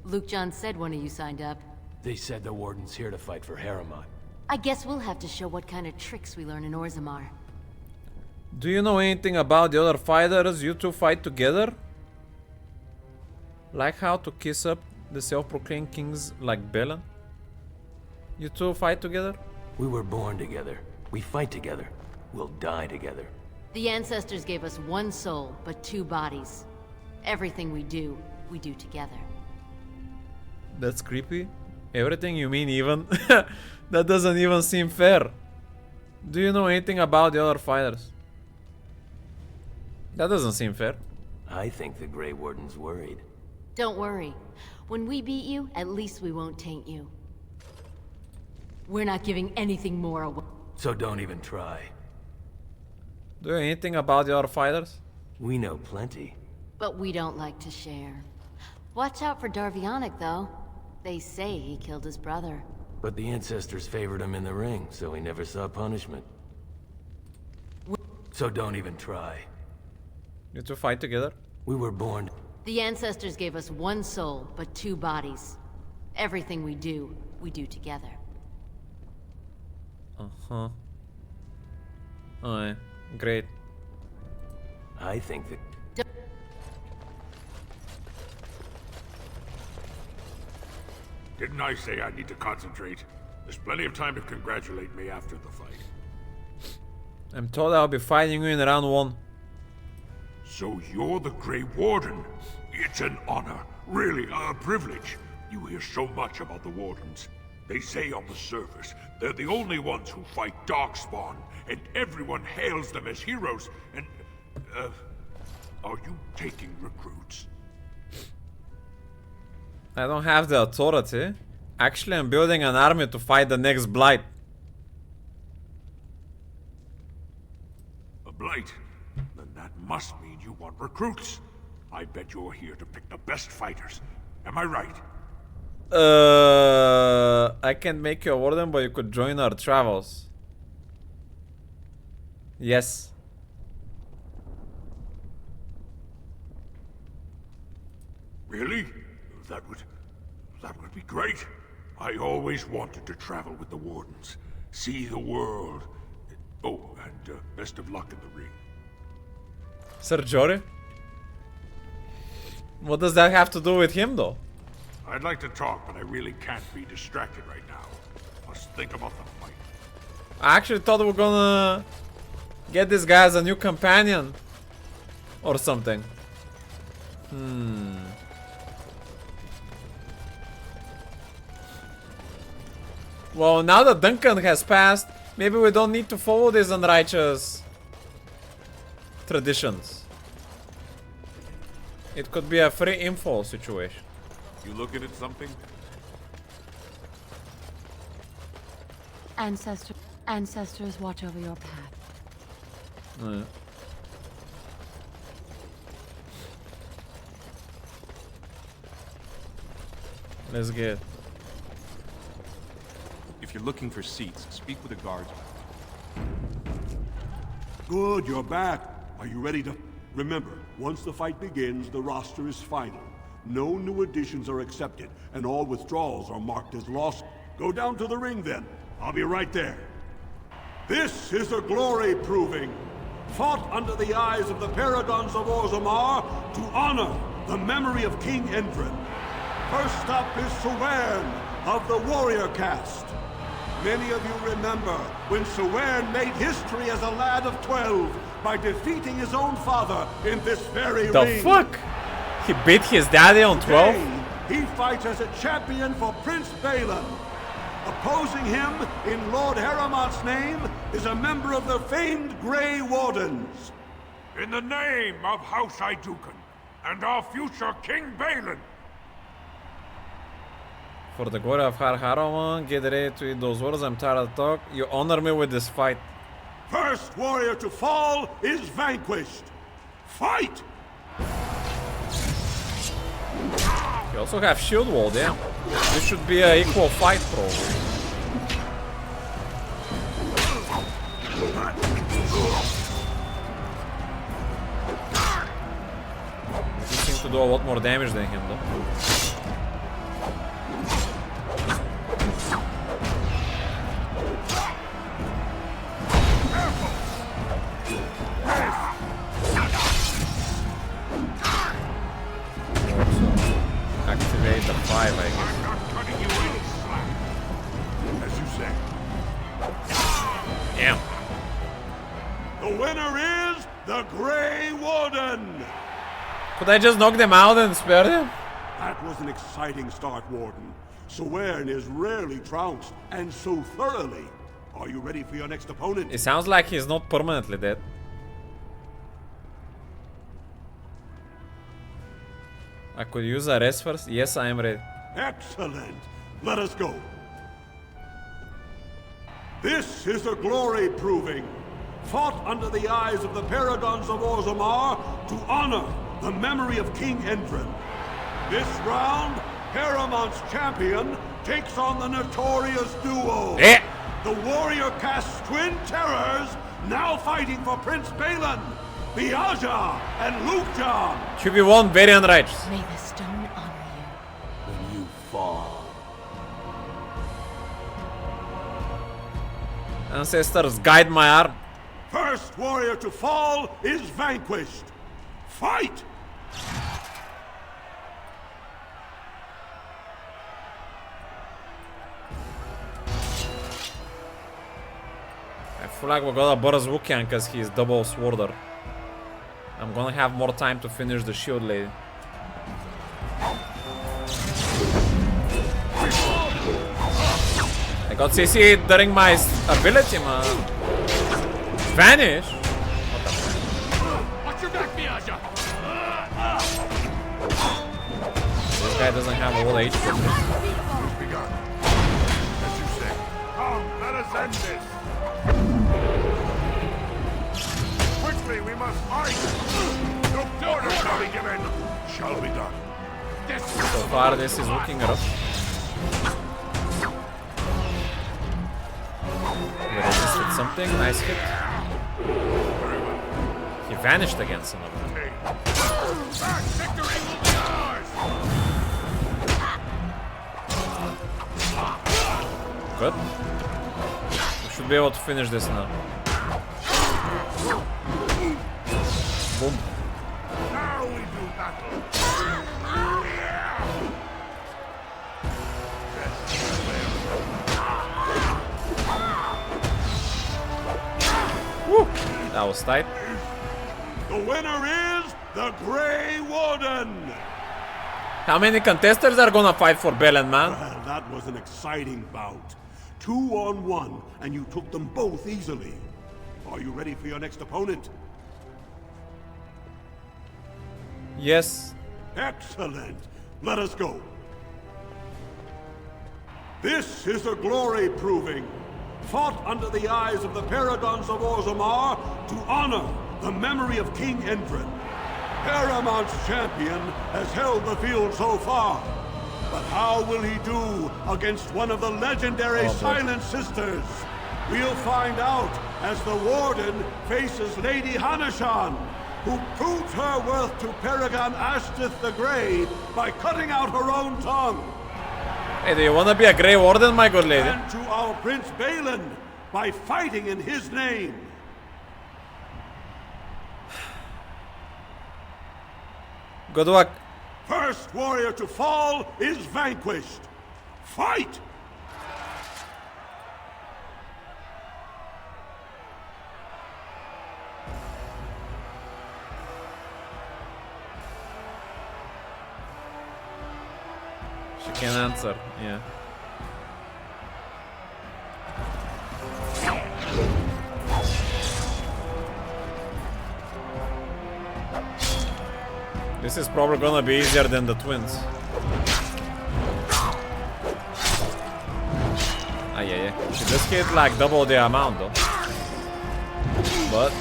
Luke John said one of you signed up. They said the Warden's here to fight for Harrowmont. I guess we'll have to show what kind of tricks we learn in Orzammar. Do you know anything about the other fighters? You two fight together? Like how to kiss up the self-proclaimed kings like Balin? You two fight together? We were born together. We fight together. We'll die together. The ancestors gave us one soul, but two bodies. Everything we do together. That's creepy. Everything you mean even? That doesn't even seem fair. Do you know anything about the other fighters? That doesn't seem fair. I think the Grey Warden's worried. Don't worry. When we beat you, at least we won't taint you. We're not giving anything more away. So don't even try. Do you know anything about the other fighters? We know plenty. But we don't like to share. Watch out for Darvionic, though. They say he killed his brother. But the ancestors favored him in the ring, so he never saw punishment. So don't even try. You two fight together? We were born... The ancestors gave us one soul, but two bodies. Everything we do together. Uh-huh. Alright, great. I think that... Didn't I say I need to concentrate? There's plenty of time to congratulate me after the fight. I'm told I'll be fighting you in round 1. So you're the Grey Warden? It's an honor. Really, a privilege. You hear so much about the Wardens. They say on the surface, they're the only ones who fight Darkspawn, and everyone hails them as heroes, and... are you taking recruits? I don't have the authority. Actually, I'm building an army to fight the next Blight. A Blight? Then that must mean you want recruits. I bet you're here to pick the best fighters. Am I right? I can make you a warden, but you could join our travels. Yes. Really? That would be great. I always wanted to travel with the Wardens. See the world. Oh, and best of luck in the ring. Sir Jory? What does that have to do with him, though? I'd like to talk, but I really can't be distracted right now. Must think about the fight. I actually thought we were gonna get this guy as a new companion. Or something. Well, now that Duncan has passed, maybe we don't need to follow these unrighteous traditions. It could be a free info situation. You looking at something? Ancestors watch over your path. Oh, yeah. Let's get. you're looking for seats, speak with the guards. Good, you're back. Are you ready to... Remember, once the fight begins, the roster is final. No new additions are accepted, and all withdrawals are marked as lost. Go down to the ring then. I'll be right there. This is a glory proving, fought under the eyes of the Paragons of Orzammar to honor the memory of King Endrin. First up is Sewern of the Warrior Caste. Many of you remember when Sewern made history as a lad of 12 by defeating his own father in this very ring. The fuck? He beat his daddy on 12? Today, he fights as a champion for Prince Balin. Opposing him, in Lord Harrowmont's name, is a member of the famed Grey Wardens. In the name of House Idukan and our future King Balin. For the glory of Harrowmont, get ready to eat those words. I'm tired of talk. You honor me with this fight. First warrior to fall is vanquished. Fight! You also have shield wall, yeah. This should be an equal fight, probably. You seem to do a lot more damage than him, though. Activate the 5, I guess. I'm not cutting you any slack. As you say. Damn. The winner is the Grey Warden! Could I just knock them out and spare them? That was an exciting start, Warden. Sewern is rarely trounced, and so thoroughly. Are you ready for your next opponent? It sounds like he's not permanently dead. I could use a rest first. Yes, I am ready. Excellent. Let us go. This is a glory proving, fought under the eyes of the Paragons of Orzammar to honor the memory of King Endrin. This round, Harrowmont's champion takes on the notorious duo. The Warrior Caste Twin Terrors, now fighting for Prince Balin, Biaja and Lukejan. Should be one very unrighteous. May the stone honor you when you fall. Ancestors, guide my arm. First warrior to fall is vanquished. Fight! I feel like we got a Boris Wukian because he's double sworder. I'm gonna have more time to finish the shield lady. I got CC during my ability, man. Vanish? Watch your back, Biaja! This guy doesn't have a lot of HP. Begun. As you say. Come, let us end this. Quickly, we must fight. No order shall be given. Shall be done. So far, this is looking rough. We resisted something. Nice hit. He vanished again, son of a... Victory will be ours! Good. We should be able to finish this now. Boom. Now we do battle. Woo! That was tight. The winner is the Grey Warden! How many contestants are gonna fight for Balin, man? Well, that was an exciting bout. 2-on-1, and you took them both easily. Are you ready for your next opponent? Yes. Excellent. Let us go. This is a glory proving, fought under the eyes of the Paragons of Orzammar to honor the memory of King Endrin. Harrowmont's champion has held the field so far. But how will he do against one of the legendary Silent Sisters? We'll find out as the Warden faces Lady Hanashan, who proved her worth to Paragon Ashtith the Grey by cutting out her own tongue. Hey, do you wanna be a Grey Warden, my good lady? And to our Prince Balin by fighting in his name. Good luck. First warrior to fall is vanquished. Fight! She can answer, yeah. This is probably gonna be easier than the twins. Ah, yeah. She just hit like double the amount though. But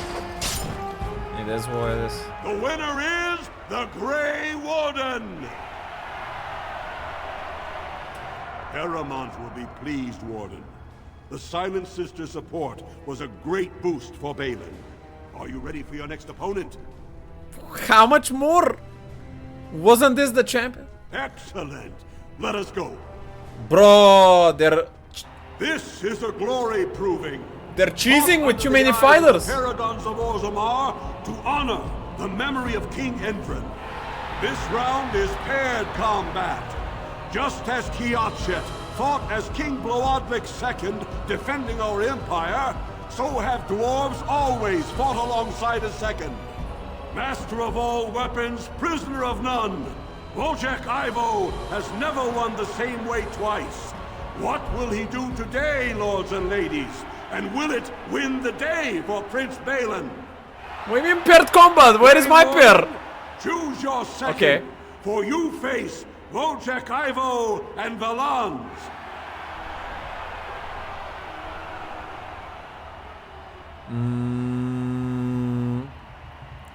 it is what it is. The winner is the Grey Warden! Harrowmont will be pleased, Warden. The Silent Sister support was a great boost for Balin. Are you ready for your next opponent? How much more? Wasn't this the champion? Excellent. Let us go. Bro, This is a glory proving. They're cheesing with too many fighters. Paragons of Orzammar to honor the memory of King Endrin. This round is paired combat. Just as Kiatshet fought as King Bloodvik II defending our empire, so have dwarves always fought alongside a second. Master of all weapons, prisoner of none, Wojciech Ivo has never won the same way twice. What will he do today, lords and ladies? And will it win the day for Prince Balin? What do you mean paired combat? Where is my pair? Choose your second, okay. For you face Wojciech Ivo and Valans.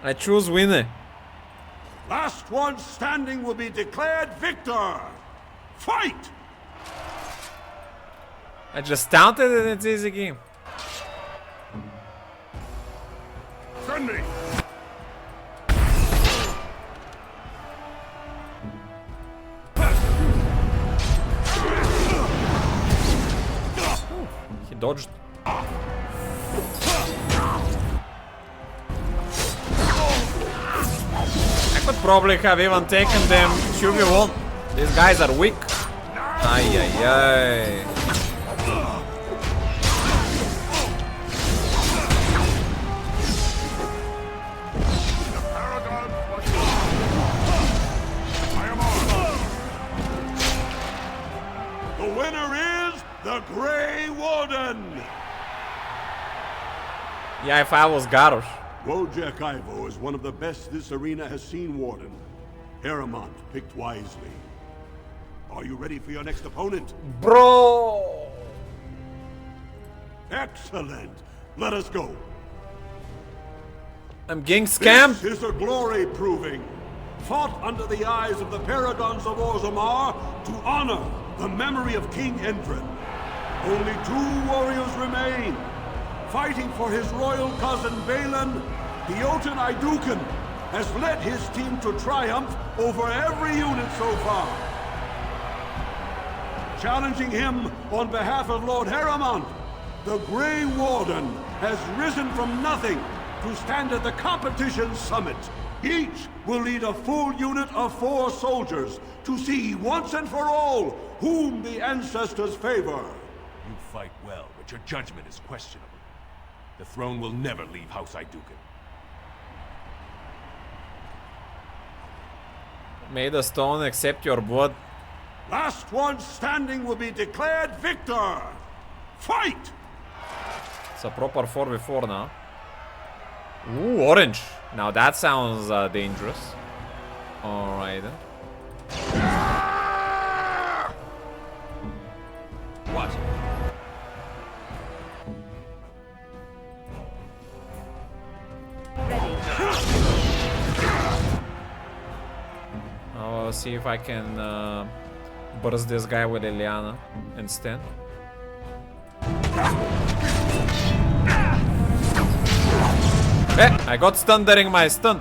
I choose winner. Last one standing will be declared victor. Fight! I just taunted and it's easy game. Send me. He dodged. I could probably have even taken them 2v1. These guys are weak. Ay, ay, ay. The winner is the Grey Warden. Yeah, if I was Garrosh. Wojciech Ivo is one of the best this arena has seen, Warden. Harrowmont picked wisely. Are you ready for your next opponent? Bro! Excellent. Let us go. I'm getting scammed. This is a glory proving. Fought under the eyes of the Paragons of Orzammar to honor the memory of King Endrin. Only 2 warriors remain. Fighting for his royal cousin Balin, the Jotun Iduken has led his team to triumph over every unit so far. Challenging him on behalf of Lord Harrowmont, the Grey Warden has risen from nothing to stand at the competition's summit. Each will lead a full unit of 4 soldiers to see once and for all whom the ancestors favor. You fight well, but your judgment is questionable. The throne will never leave House Iduken. May the stone accept your blood. Last one standing will be declared victor. Fight! It's a proper 4v4 now. Ooh, orange. Now that sounds dangerous. Alright then. What? I'll see if I can burst this guy with Liliana instead. Hey, I got stunned during my stun.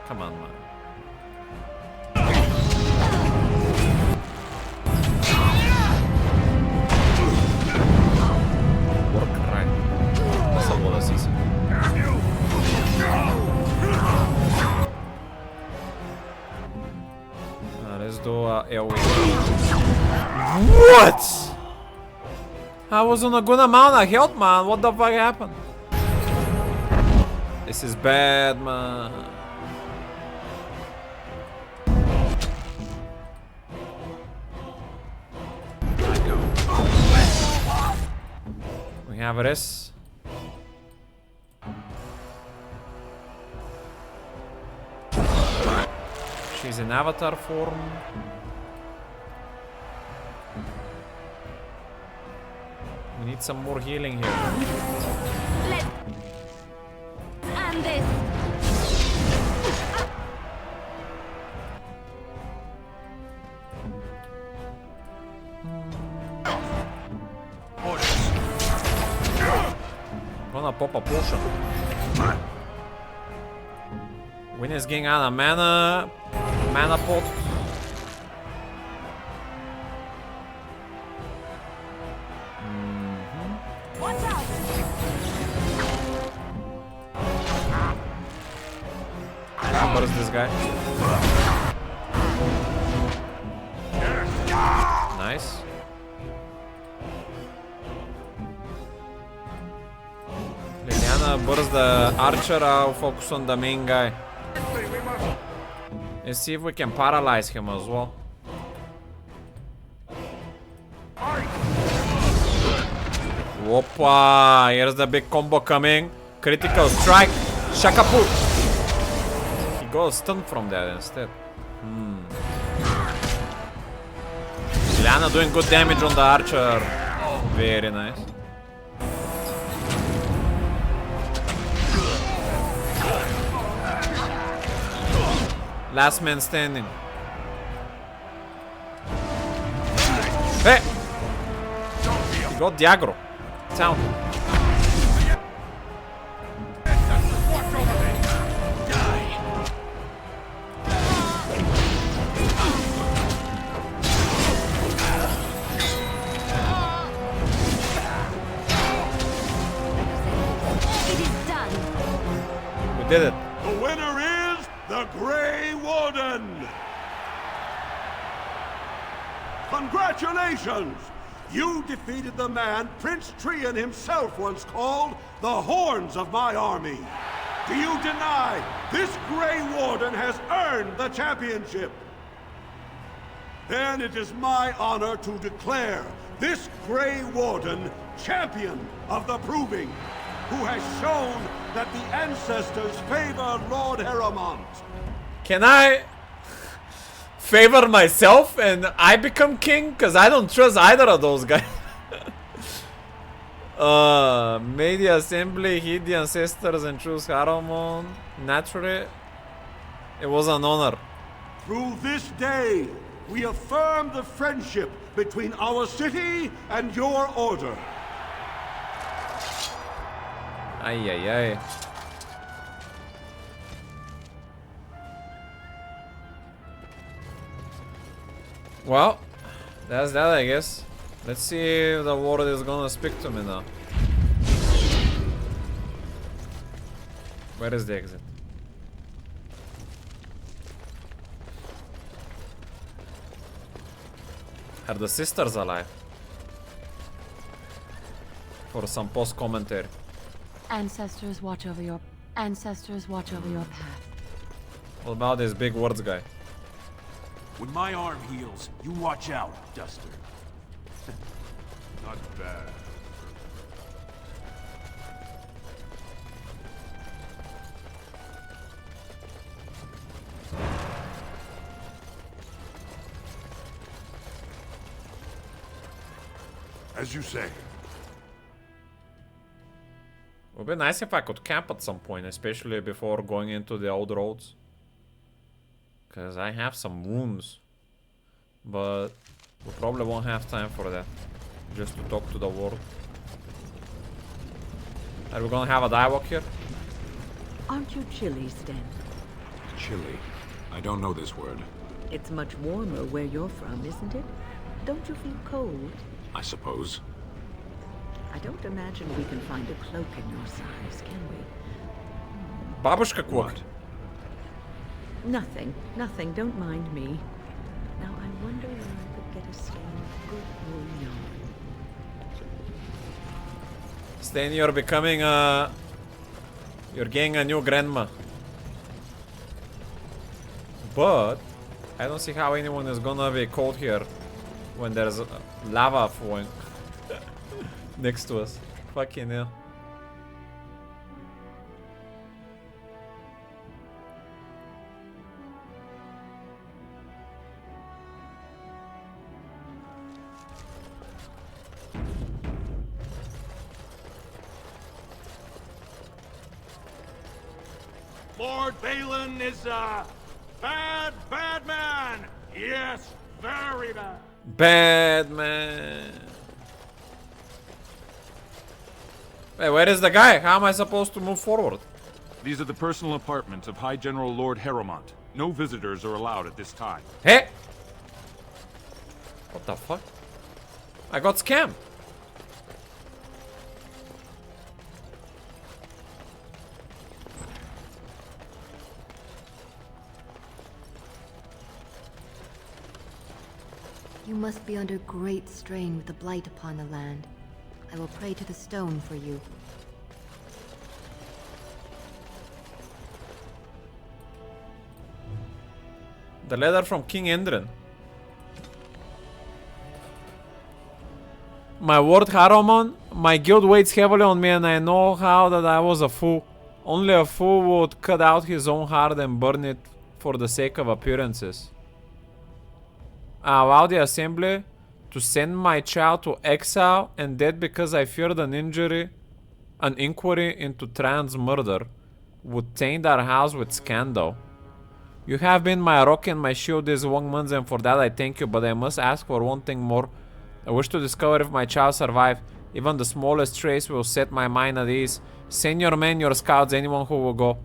Come on, man. Work right. Nasıl bulasınız? Let's do AoE. What? I was on a good amount of health, man. What the fuck happened? This is bad, man. We have this. She's in avatar form. We need some more healing here. And this. Gonna pop a potion. Win is getting out of mana. Mana pot. Watch out. What is this guy? Nice. Liliana bursts the archer. I'll focus on the main guy. Let's see if we can paralyze him as well. Whoppa! Here's the big combo coming. Critical strike. Shakaput. He goes stunned from that instead. Liliana doing good damage on the archer. Very nice. Last man standing. Hey! He got the aggro. Sound. It is done. We did it. The winner is the Grey Warden! Congratulations! You defeated the man Prince Trian himself once called the Horns of my army. Do you deny this Grey Warden has earned the championship? Then it is my honor to declare this Grey Warden champion of the Proving, who has shown that the ancestors favor Lord Harrowmont. Can I favor myself and I become king? Because I don't trust either of those guys. May the assembly heed the ancestors and choose Harrowmont. Naturally, it was an honor. Through this day, we affirm the friendship between our city and your order. Ay, ay, ay. Well, that's that, I guess. Let's see if the ward is gonna speak to me now. Where is the exit? Are the sisters alive? For some post commentary. Ancestors watch over your path. What about this big words guy? When my arm heals, you watch out, Duster. Not bad. As you say. Would be nice if I could camp at some point, especially before going into the old roads. Because I have some rooms but we probably won't have time for that. Just to talk to the world. Are we gonna have a dialogue here? Aren't you chilly, Sten? Chilly. I don't know this word. It's much warmer where you're from, isn't it? Don't you feel cold? I suppose. I don't imagine we can find a cloak in your size, can we? Babushka cloak. Nothing. Nothing. Don't mind me. Now I wonder where I could get a skein of good wool yarn. Stan, you're becoming a... You're getting a new grandma. But I don't see how anyone is gonna be cold here when there's lava flowing next to us. Fucking hell. Lord Balin is a bad, bad man. Yes, very bad. Bad man. Hey, where is the guy? How am I supposed to move forward? These are the personal apartments of High General Lord Harrowmont. No visitors are allowed at this time. Hey! What the fuck? I got scammed. You must be under great strain with the blight upon the land. I will pray to the stone for you. The letter from King Endrin. My word Harrowmont, my guild weighs heavily on me and I know how that I was a fool. Only a fool would cut out his own heart and burn it for the sake of appearances. I allow the assembly to send my child to exile, and that because I feared an inquiry into Tran's murder would taint our house with scandal. You have been my rock and my shield these long months, and for that I thank you, but I must ask for one thing more. I wish to discover if my child survived. Even the smallest trace will set my mind at ease. Send your men, your scouts, anyone who will go.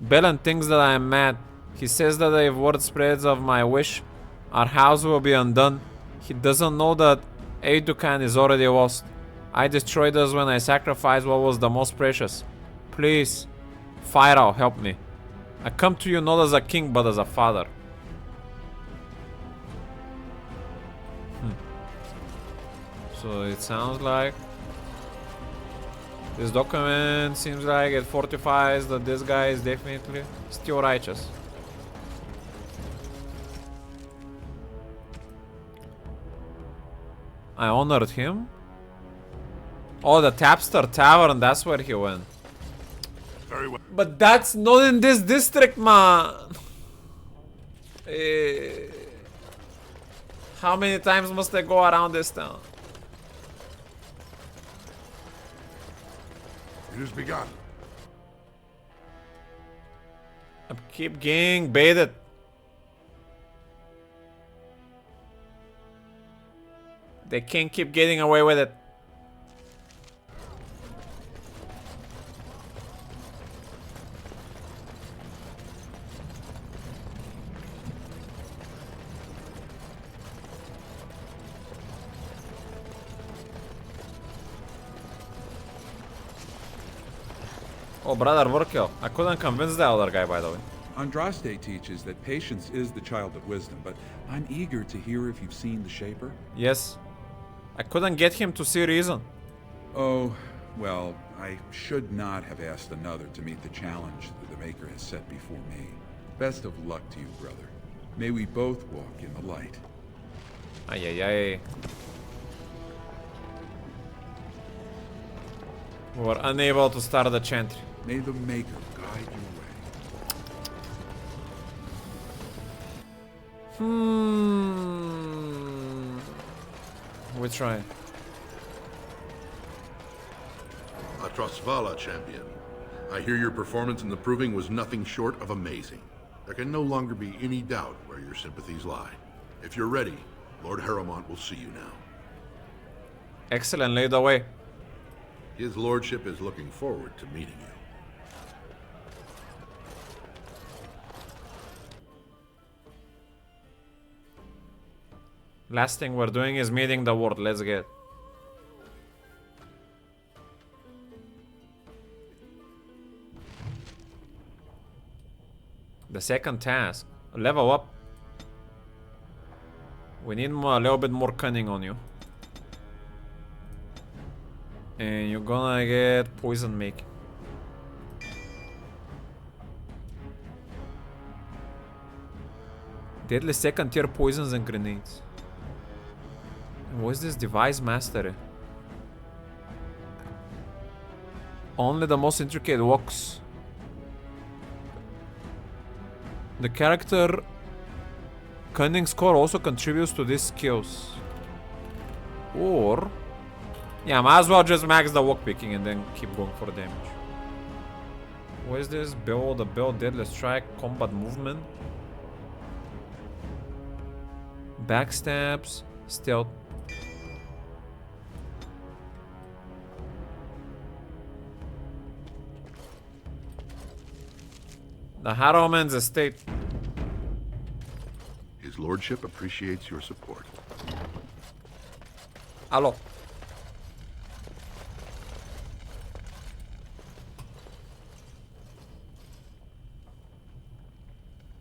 Balin thinks that I am mad. He says that if word spreads of my wish, our house will be undone. He doesn't know that Eidukan is already lost. I destroyed us when I sacrificed what was the most precious. Please, Pharaoh, help me. I come to you not as a king, but as a father. So it sounds like this document seems like it fortifies that this guy is definitely still righteous. I honored him. Oh, the Tapster Tavern, that's where he went. Very well. But that's not in this district, man. How many times must I go around this town? It has begun. I keep getting baited. They can't keep getting away with it. Oh, brother, Vorkil. I couldn't convince the other guy, by the way. Andraste teaches that patience is the child of wisdom, but I'm eager to hear if you've seen the Shaper. Yes. I couldn't get him to see reason. Oh, well, I should not have asked another to meet the challenge that the Maker has set before me. Best of luck to you, brother. May we both walk in the light. Ay, ay, ay. We were unable to start the chantry. May the Maker guide your way. We're trying. Atrasvala, champion. I hear your performance in the proving was nothing short of amazing. There can no longer be any doubt where your sympathies lie. If you're ready, Lord Harrowmont will see you now. Excellent, lead the way. His lordship is looking forward to meeting you. Last thing we're doing is meeting the ward. Let's get. The second task. Level up. We need a little bit more cunning on you. And you're gonna get poison making. Deadly second tier poisons and grenades. And what's this device mastery? Only the most intricate walks. The character cunning score also contributes to these skills. Or yeah, might as well just max the walk picking and then keep going for damage. What is this? Build the build, deadly strike, combat movement, backstabs, stealth. The Harrowmant's estate. His lordship appreciates your support. Hello.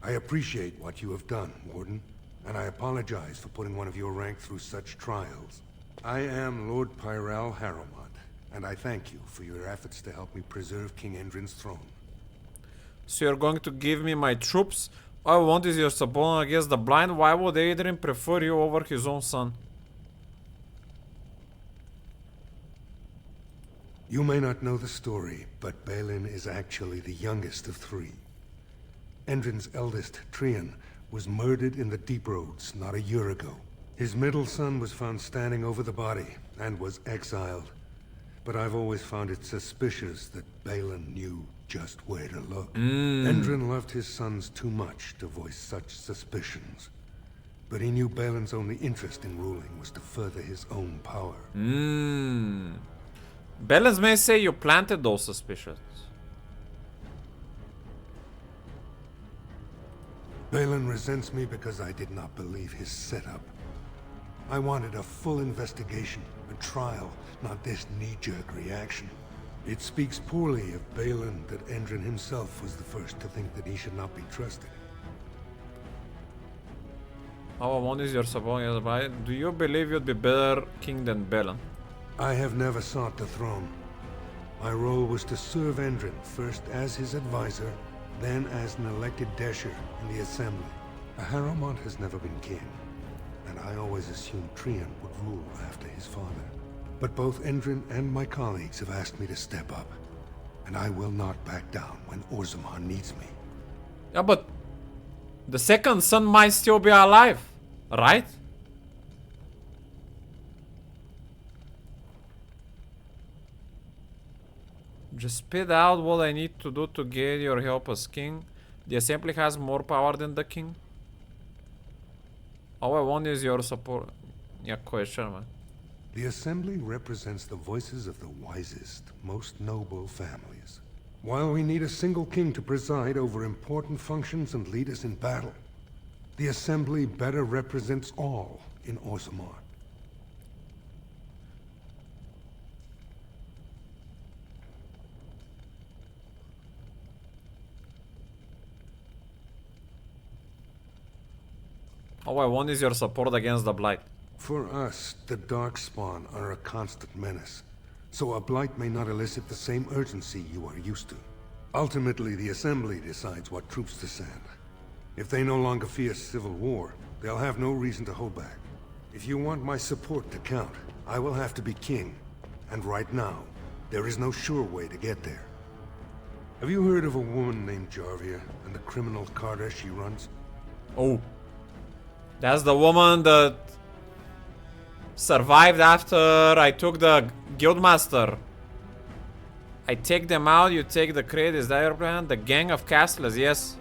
I appreciate what you have done, Warden, and I apologize for putting one of your rank through such trials. I am Lord Pyral Harrowmont, and I thank you for your efforts to help me preserve King Endrin's throne. So you're going to give me my troops? All I want is your support against the blind. Why would Adrian prefer you over his own son? You may not know the story, but Balin is actually the youngest of three. Endrin's eldest, Trian, was murdered in the Deep Roads not a year ago. His middle son was found standing over the body and was exiled. But I've always found it suspicious that Balin knew just where to look. Endrin loved his sons too much to voice such suspicions. But he knew Balin's only interest in ruling was to further his own power. Balins may say you planted those suspicions. Balin resents me because I did not believe his setup. I wanted a full investigation, a trial, not this knee-jerk reaction. It speaks poorly of Balin that Endrin himself was the first to think that he should not be trusted. All I want is your support. Do you believe you'd be better king than Balin? I have never sought the throne. My role was to serve Endrin, first as his advisor, then as an elected Desher in the Assembly. Harrowmont has never been king, and I always assumed Trian would rule after his father. But both Endrin and my colleagues have asked me to step up, and I will not back down when Orzammar needs me. Yeah, but the second son might still be alive, right? Just spit out what I need to do to get your help as king. The assembly has more power than the king. All I want is your support. Yeah, question, man. The Assembly represents the voices of the wisest, most noble families. While we need a single king to preside over important functions and lead us in battle, the Assembly better represents all in Orzammar. All I want is your support against the Blight. For us, the Darkspawn are a constant menace, so a Blight may not elicit the same urgency you are used to. Ultimately, the Assembly decides what troops to send. If they no longer fear civil war, they'll have no reason to hold back. If you want my support to count, I will have to be king. And right now, there is no sure way to get there. Have you heard of a woman named Jarvia and the criminal carter she runs? Oh. That's the woman that survived after I took the Guildmaster. I take them out, you take the crate, is that your plan? The gang of castlers, yes.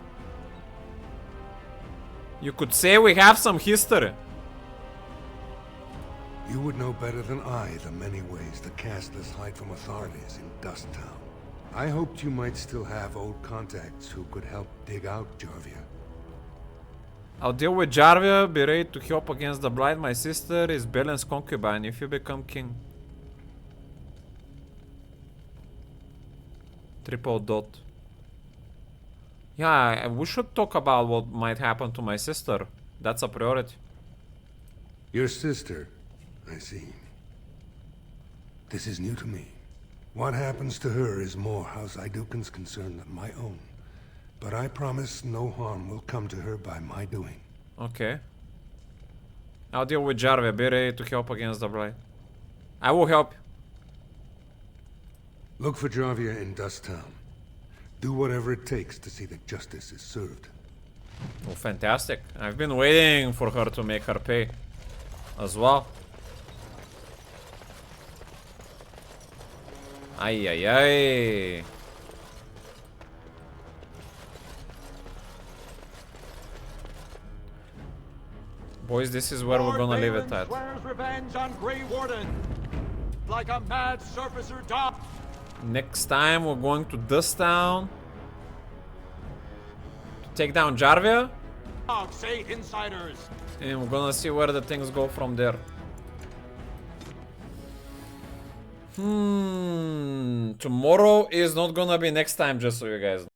You could say we have some history. You would know better than I the many ways the Castlers hide from authorities in Dust Town. I hoped you might still have old contacts who could help dig out Jarvia. I'll deal with Jarvia, be ready to help against the Blight. My sister is Balin's concubine if you become king. Triple dot. Yeah, we should talk about what might happen to my sister. That's a priority. Your sister, I see. This is new to me. What happens to her is more House Iduken's concern than my own. But I promise no harm will come to her by my doing. Okay. I'll deal with Jarvia, be ready to help against the Blight. I will help you. Look for Jarvia in Dust Town. Do whatever it takes to see that justice is served. Oh, fantastic. I've been waiting for her to make her pay as well. Ay, ay, ay. Boys, this is where we're gonna leave it at. Swears revenge on Grey Warden, like a mad surfacer dog. Next time we're going to Dust Town to take down Jarvia. Say insiders. And we're gonna see where the things go from there. Tomorrow is not gonna be next time, just so you guys know.